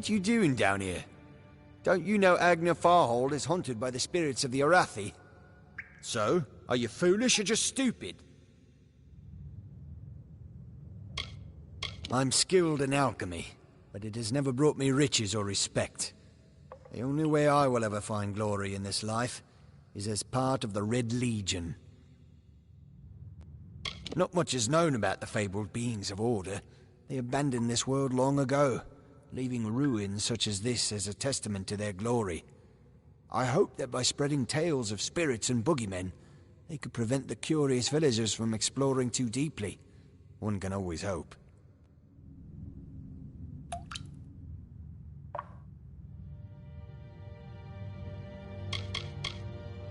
N: What you doing down here? Don't you know Agner Farhold is haunted by the spirits of the Arathi? So, are you foolish or just stupid? I'm skilled in alchemy, but it has never brought me riches or respect. The only way I will ever find glory in this life is as part of the Red Legion. Not much is known about the fabled beings of Order. They abandoned this world long ago, leaving ruins such as this as a testament to their glory. I hope that by spreading tales of spirits and boogeymen, they could prevent the curious villagers from exploring too deeply. One can always hope.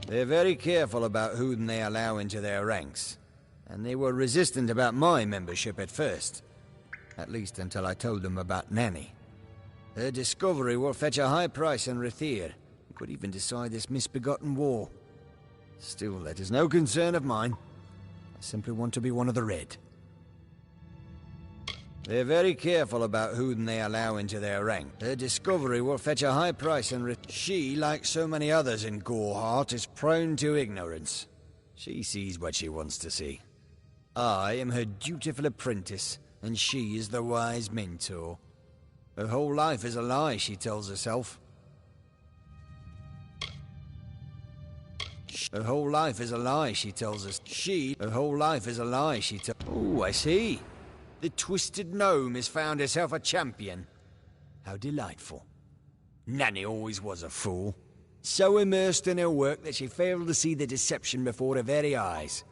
N: They're very careful about whom they allow into their ranks, and they were resistant about my membership at first. At least until I told them about Nanny. Her discovery will fetch a high price in Rathir, and could even decide this misbegotten war. Still, that is no concern of mine. I simply want to be one of the Red. They're very careful about whom they allow into their rank. Her discovery will fetch a high price and she, like so many others in Goreheart, is prone to ignorance. She sees what she wants to see. I am her dutiful apprentice, and she is the wise mentor. Her whole life is a lie, she tells herself. Her whole life is a lie, she tells us. Her whole life is a lie, she tells... Oh, I see. The twisted gnome has found herself a champion. How delightful. Nanny always was a fool. So immersed in her work that she failed to see the deception before her very eyes.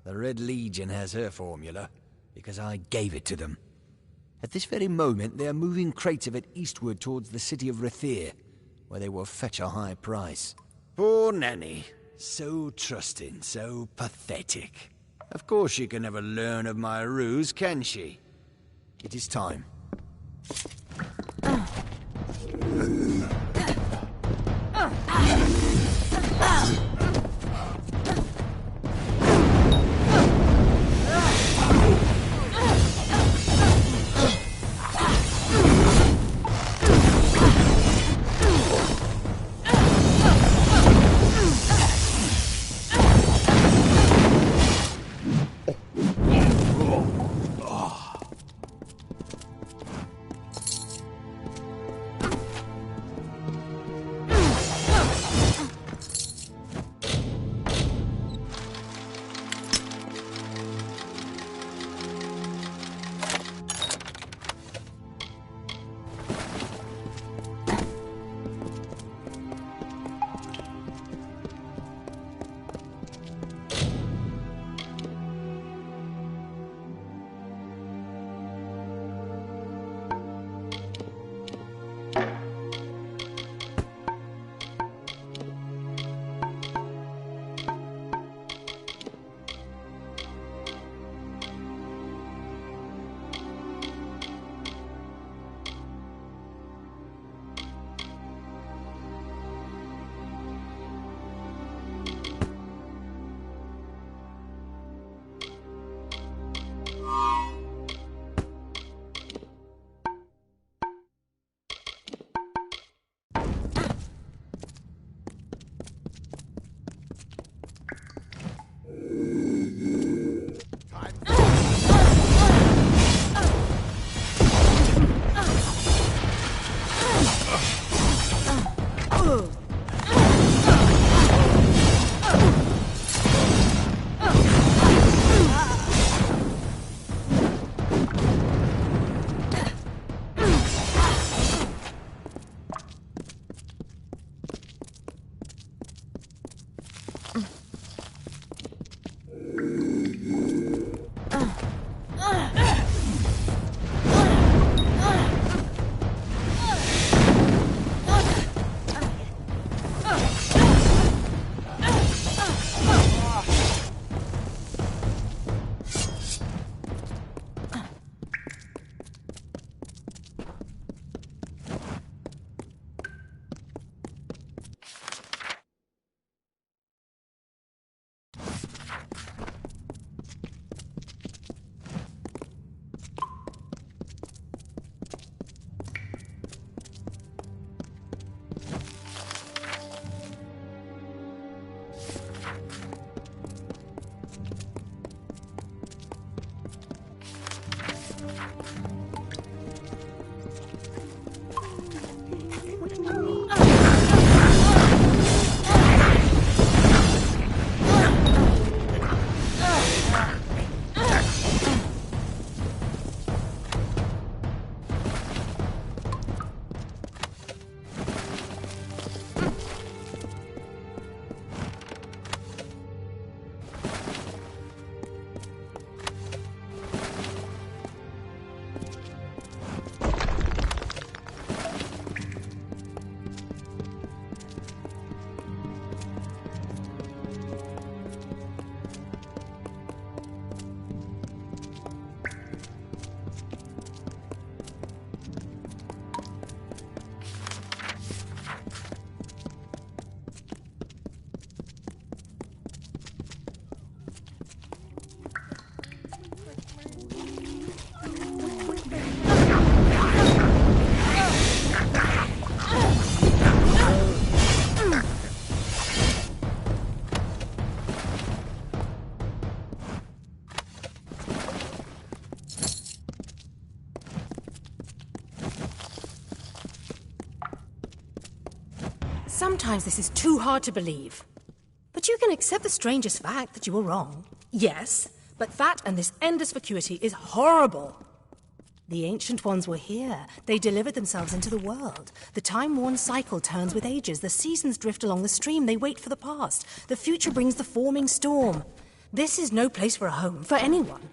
N: The Red Legion has her formula, because I gave it to them. At this very moment, they are moving crates of it eastward towards the city of Rathir, where they will fetch a high price. Poor Nanny. So trusting, so pathetic. Of course she can never learn of my ruse, can she? It is time.
I: Sometimes this is too hard to believe. But you can accept the strangest fact that you were wrong. Yes, but that and this endless vacuity is horrible. The Ancient Ones were here. They delivered themselves into the world. The time-worn cycle turns with ages. The seasons drift along the stream. They wait for the past. The future brings the forming storm. This is no place for a home, for anyone.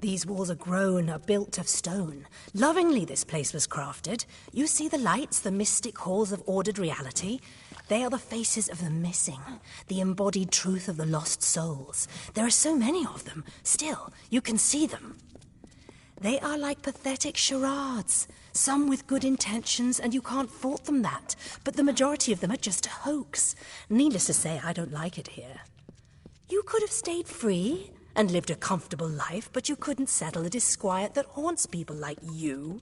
I: These walls are grown, are built of stone. Lovingly this place was crafted. You see the lights, the mystic halls of ordered reality? They are the faces of the missing, the embodied truth of the lost souls. There are so many of them. Still, you can see them. They are like pathetic charades, some with good intentions, and you can't fault them that. But the majority of them are just a hoax. Needless to say, I don't like it here. You could have stayed free and lived a comfortable life, but you couldn't settle the disquiet that haunts people like you.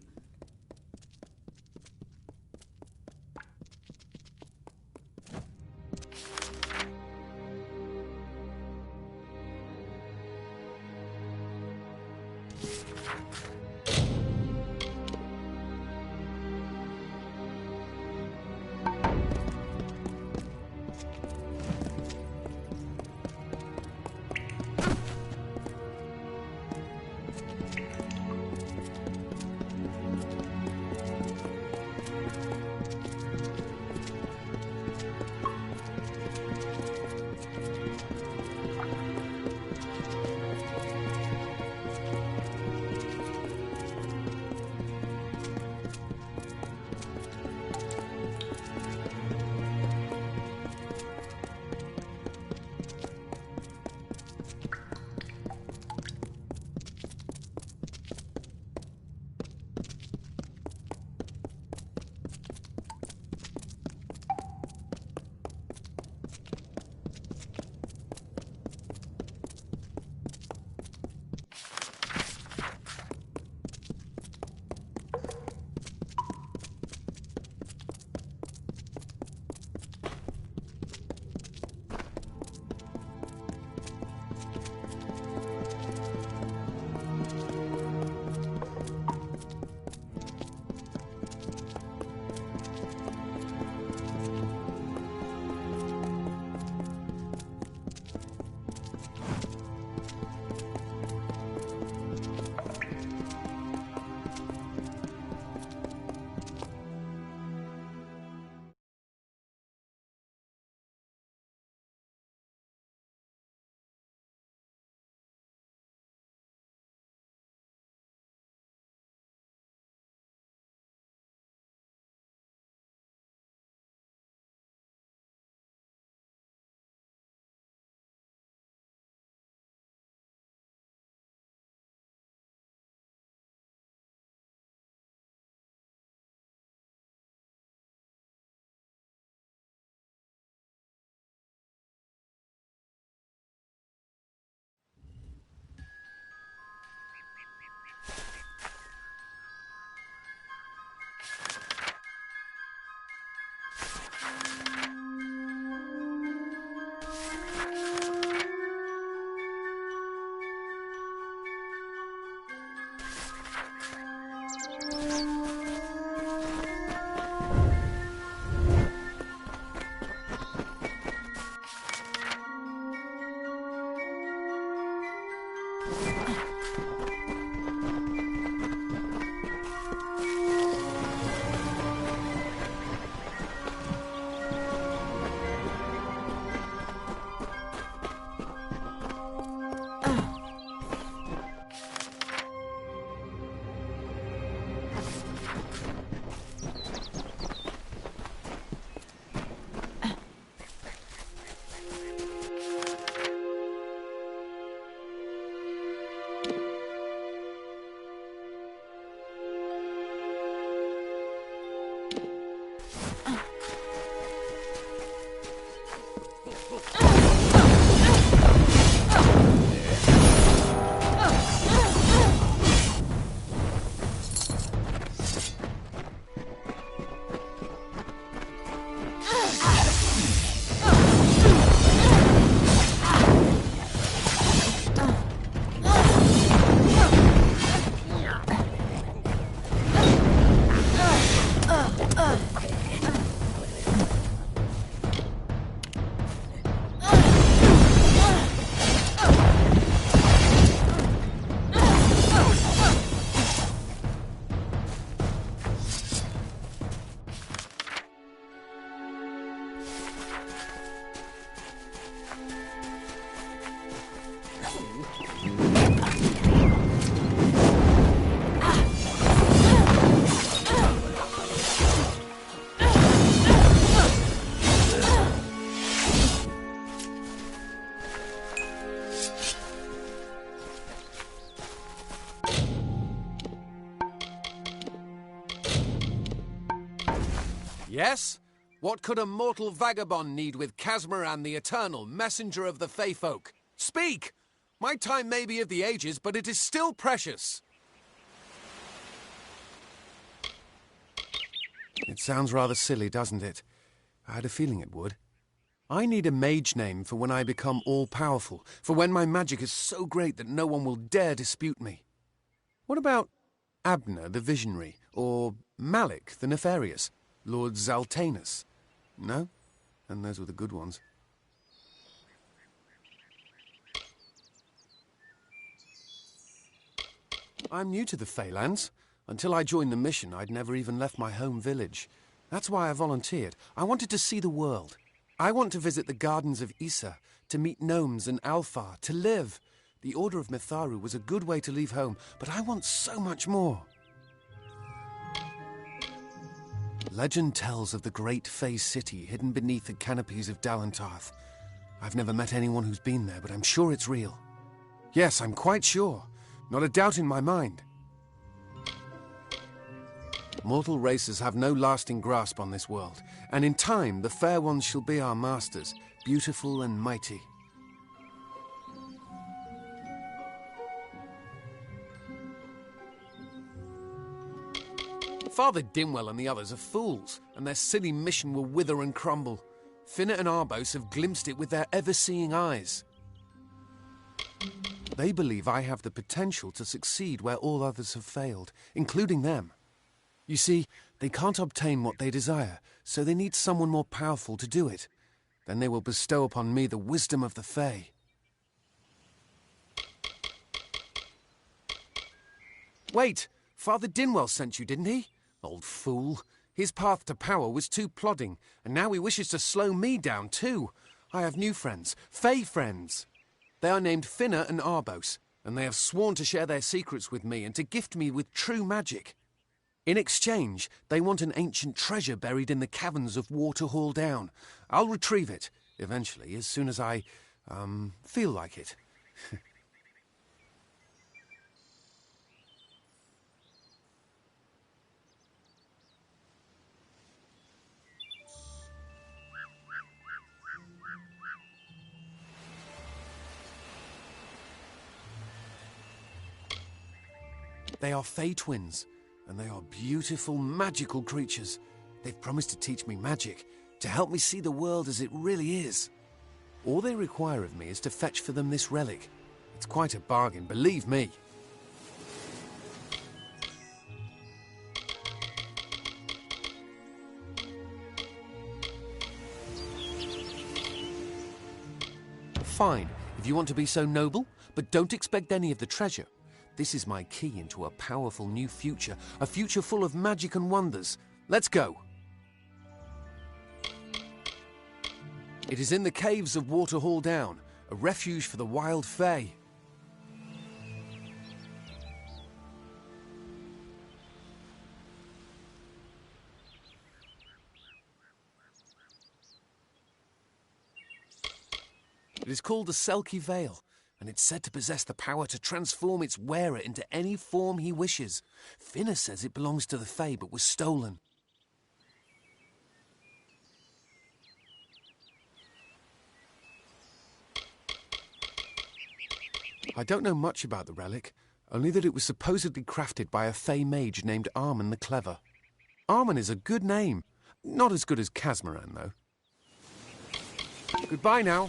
L: Yes? What could a mortal vagabond need with Casmaran the Eternal, messenger of the Fey folk? Speak! My time may be of the ages, but it is still precious. It sounds rather silly, doesn't it? I had a feeling it would. I need a mage name for when I become all-powerful, for when my magic is so great that no one will dare dispute me. What about Abner the Visionary, or Malik the Nefarious, Lord Zaltanus? No? And those were the good ones. I'm new to the Feylands. Until I joined the mission, I'd never even left my home village. That's why I volunteered. I wanted to see the world. I want to visit the gardens of Issa, to meet gnomes and Alfar, to live. The Order of Mitharu was a good way to leave home, but I want so much more. Legend tells of the great Fey city hidden beneath the canopies of Dalantarth. I've never met anyone who's been there, but I'm sure it's real. Yes, I'm quite sure. Not a doubt in my mind. Mortal races have no lasting grasp on this world, and in time the fair ones shall be our masters, beautiful and mighty. Father Dinwell and the others are fools, and their silly mission will wither and crumble. Finna and Arbos have glimpsed it with their ever-seeing eyes. They believe I have the potential to succeed where all others have failed, including them. You see, they can't obtain what they desire, so they need someone more powerful to do it. Then they will bestow upon me the wisdom of the Fae. Wait! Father Dinwell sent you, didn't he? Old fool. His path to power was too plodding, and now he wishes to slow me down too. I have new friends, Fae friends. They are named Finna and Arbos, and they have sworn to share their secrets with me and to gift me with true magic. In exchange, they want an ancient treasure buried in the caverns of Waterhall Down. I'll retrieve it, eventually, as soon as I, feel like it. They are Fey twins, and they are beautiful, magical creatures. They've promised to teach me magic, to help me see the world as it really is. All they require of me is to fetch for them this relic. It's quite a bargain, believe me. Fine, if you want to be so noble, but don't expect any of the treasure. This is my key into a powerful new future, a future full of magic and wonders. Let's go. It is in the caves of Waterhall Down, a refuge for the wild Fae. It is called the Selkie Vale, and it's said to possess the power to transform its wearer into any form he wishes. Finna says it belongs to the Fae, but was stolen. I don't know much about the relic, only that it was supposedly crafted by a Fey mage named Armen the Clever. Armen is a good name. Not as good as Casmaran, though. Goodbye now.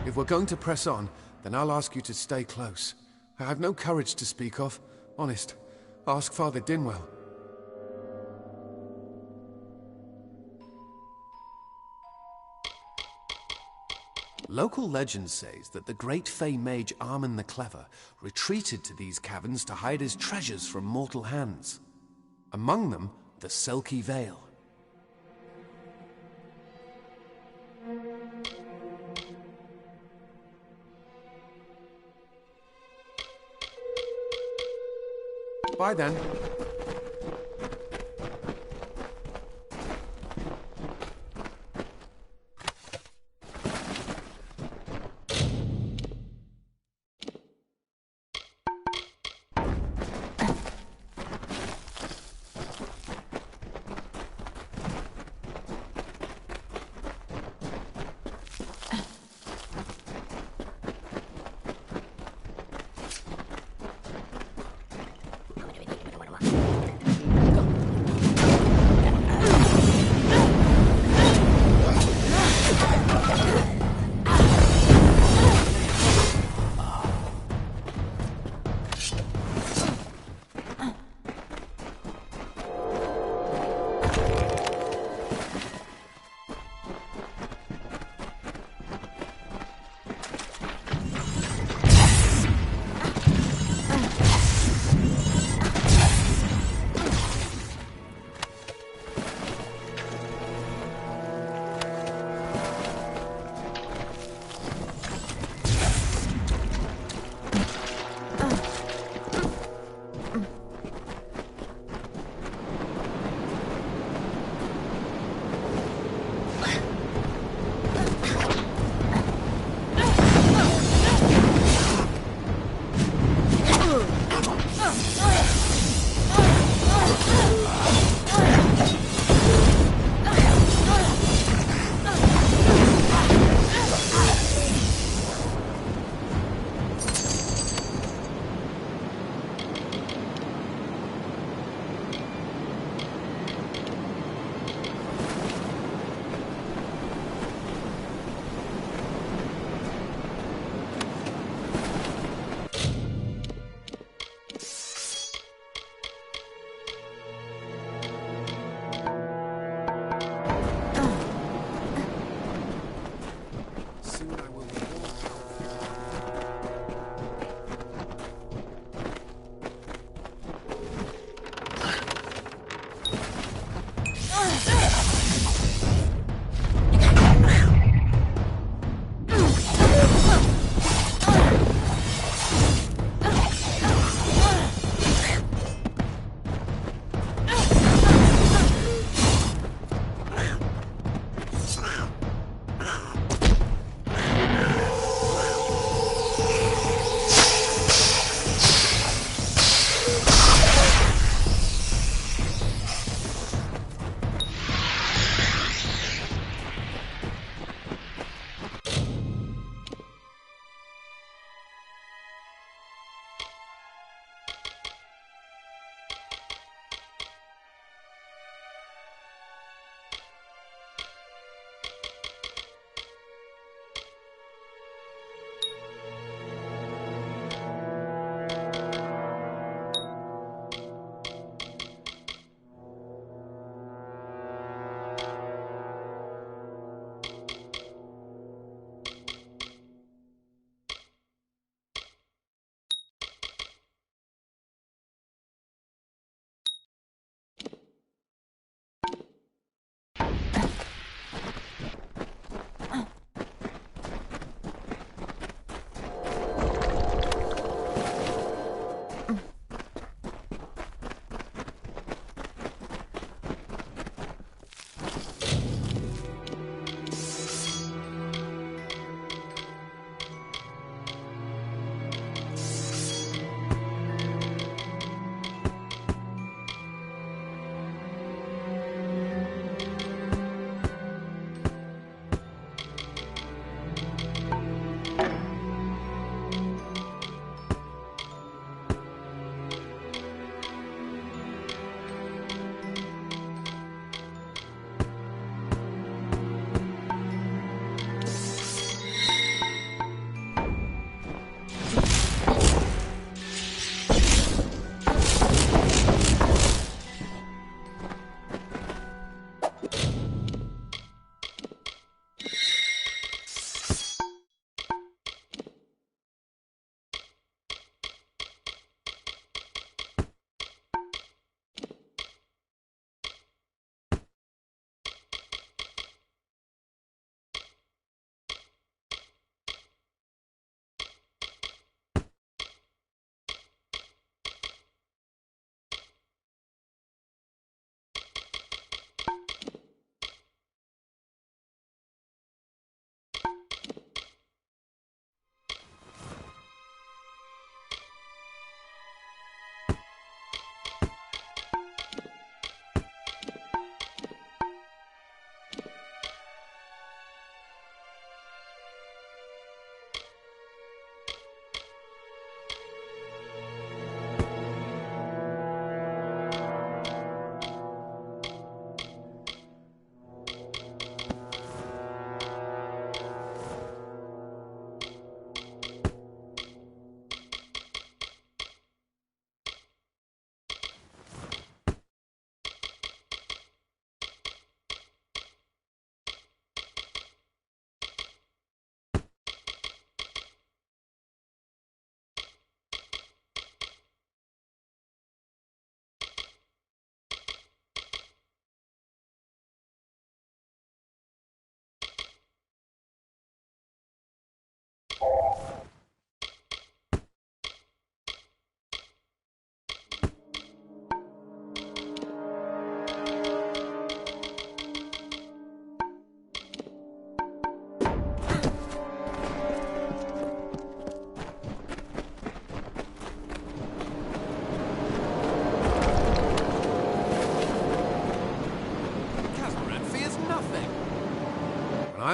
O: If we're going to press on, then I'll ask you to stay close. I have no courage to speak of. Honest. Ask Father Dinwell. Local legend says that the great Fey mage Armin the Clever retreated to these caverns to hide his treasures from mortal hands. Among them, the Selkie Veil. Bye then.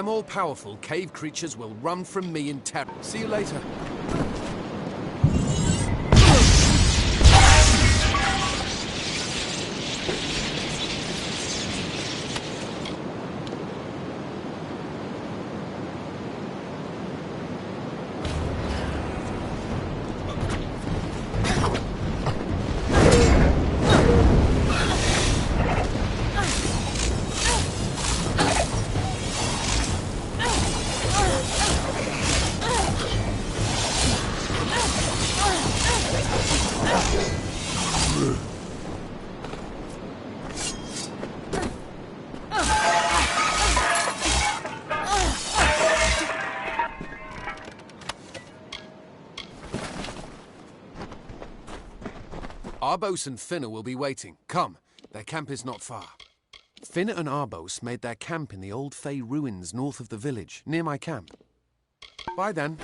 O: I'm all-powerful, cave creatures will run from me in terror. See you later. Arbos and Finna will be waiting. Come, their camp is not far. Finna and Arbos made their camp in the old Fey ruins north of the village, near my camp. Bye then.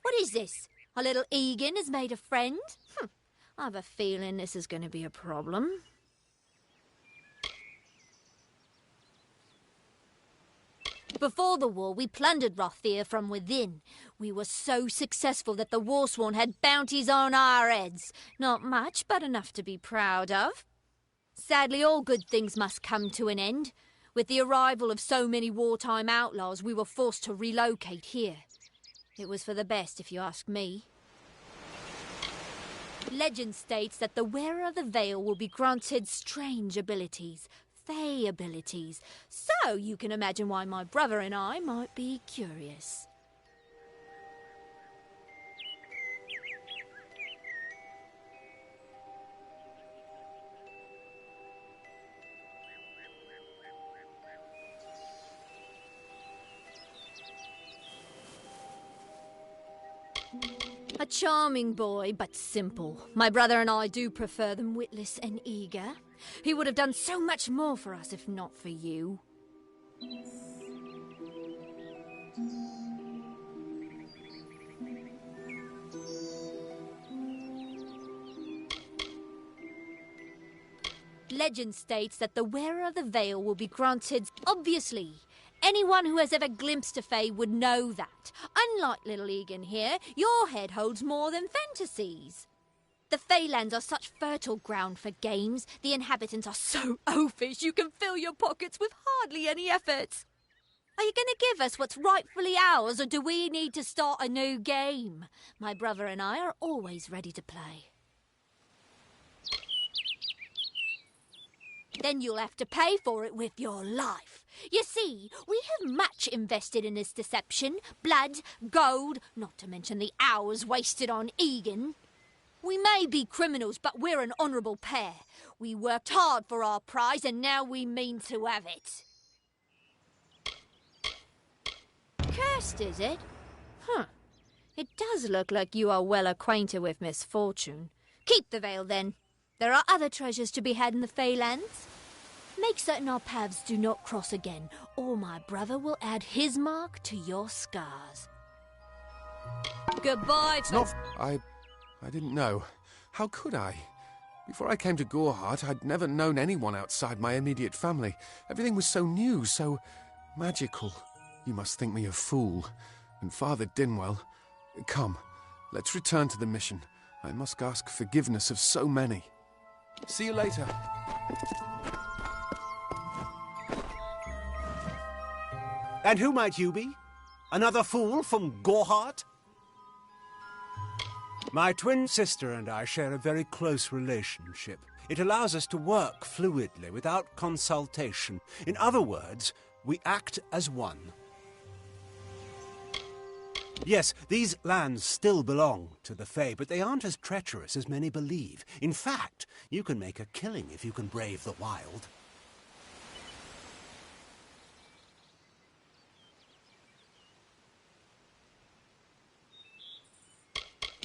E: What is this? Our little Egan has made a friend? I have a feeling this is going to be a problem. Before the war, we plundered Rothier from within. We were so successful that the Warsworn had bounties on our heads. Not much, but enough to be proud of. Sadly, all good things must come to an end. With the arrival of so many wartime outlaws, we were forced to relocate here. It was for the best, if you ask me. Legend states that the wearer of the veil will be granted strange abilities, fey abilities. So you can imagine why my brother and I might be curious. A charming boy, but simple. My brother and I do prefer them witless and eager. He would have done so much more for us if not for you. Legend states that the wearer of the veil will be granted... Obviously, anyone who has ever glimpsed a fae would know that. Unlike little Egan here, your head holds more than fantasies. The Feylands are such fertile ground for games. The inhabitants are so oafish you can fill your pockets with hardly any effort. Are you going to give us what's rightfully ours, or do we need to start a new game? My brother and I are always ready to play. Then you'll have to pay for it with your life. You see, we have much invested in this deception. Blood, gold, not to mention the hours wasted on Egan. We may be criminals, but we're an honourable pair. We worked hard for our prize, and now we mean to have it. Cursed, is it? Huh. It does look like you are well acquainted with misfortune. Keep the veil, then. There are other treasures to be had in the Feylands. Make certain our paths do not cross again, or my brother will add his mark to your scars. Goodbye,
O: I didn't know. How could I? Before I came to Gorhart, I'd never known anyone outside my immediate family. Everything was so new, so magical. You must think me a fool. And Father Dinwell... Come, let's return to the mission. I must ask forgiveness of so many. See you later.
P: And who might you be? Another fool from Gorhart? My twin sister and I share a very close relationship. It allows us to work fluidly without consultation. In other words, we act as one. Yes, these lands still belong to the Fae, but they aren't as treacherous as many believe. In fact, you can make a killing if you can brave the wild.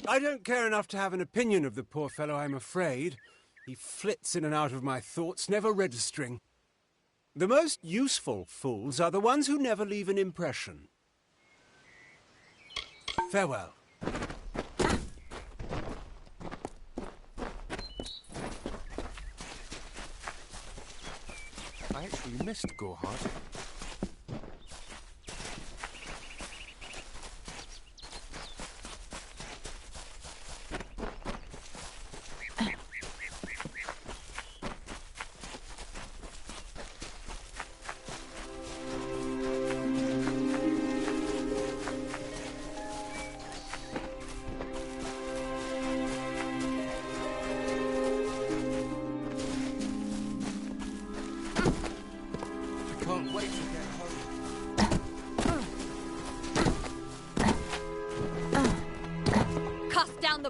P: I don't care enough to have an opinion of the poor fellow, I'm afraid. He flits in and out of my thoughts, never registering. The most useful fools are the ones who never leave an impression. Farewell.
O: I actually missed Gorhart.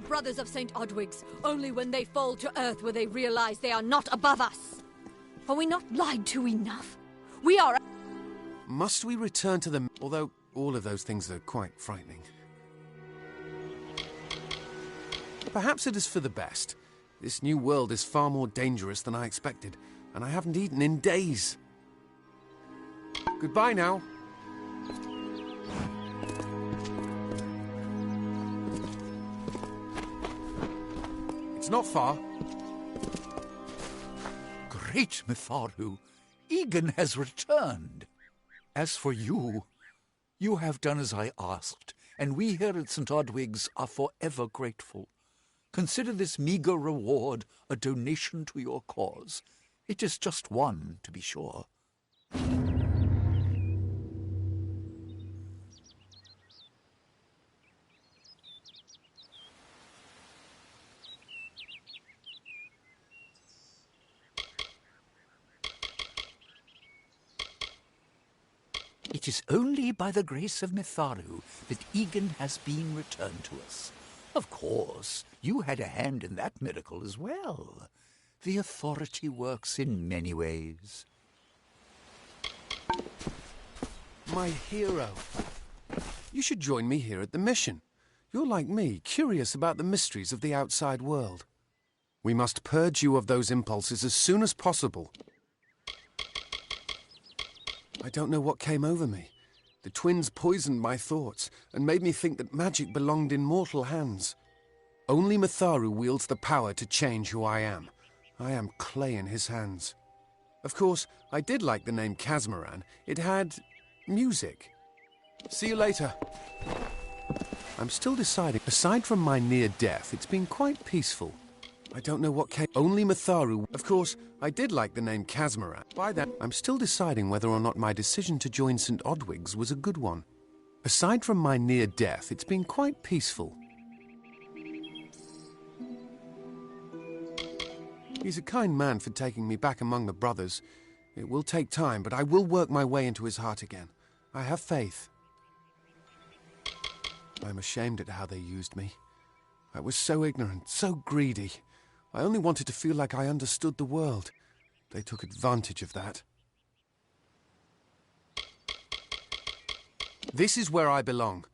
E: Brothers of St. Odwig's. Only when they fall to earth will they realize they are not above us. Are we not lied to enough? We are...
O: Must we return to them? Although all of those things are quite frightening. Perhaps it is for the best. This new world is far more dangerous than I expected, and I haven't eaten in days. Goodbye now. It's not far.
M: Great Mitharu, Egan has returned. As for you, you have done as I asked, and we here at St. Odwig's are forever grateful. Consider this meagre reward a donation to your cause. It is just one, to be sure. It is only by the grace of Mitharu that Egan has been returned to us. Of course, you had a hand in that miracle as well. The authority works in many ways.
O: My hero. You should join me here at the mission. You're like me, curious about the mysteries of the outside world. We must purge you of those impulses as soon as possible. I don't know what came over me. The twins poisoned my thoughts and made me think that magic belonged in mortal hands. Only Mitharu wields the power to change who I am. I am clay in his hands. Of course, I did like the name Casmaran. It had music. See you later. I'm still deciding. Aside from my near death, it's been quite peaceful. I don't know what came. Only Mitharu. Of course, I did like the name Casmaran. By that, I'm still deciding whether or not my decision to join St. Odwig's was a good one. Aside from my near death, it's been quite peaceful. He's a kind man for taking me back among the brothers. It will take time, but I will work my way into his heart again. I have faith. I'm ashamed at how they used me. I was so ignorant, so greedy. I only wanted to feel like I understood the world. They took advantage of that. This is where I belong.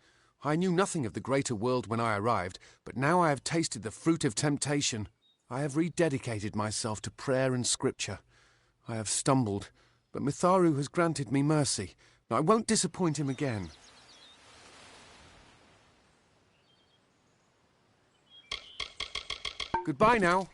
O: I knew nothing of the greater world when I arrived, but now I have tasted the fruit of temptation. I have rededicated myself to prayer and scripture. I have stumbled, but Mitharu has granted me mercy. I won't disappoint him again. Goodbye now.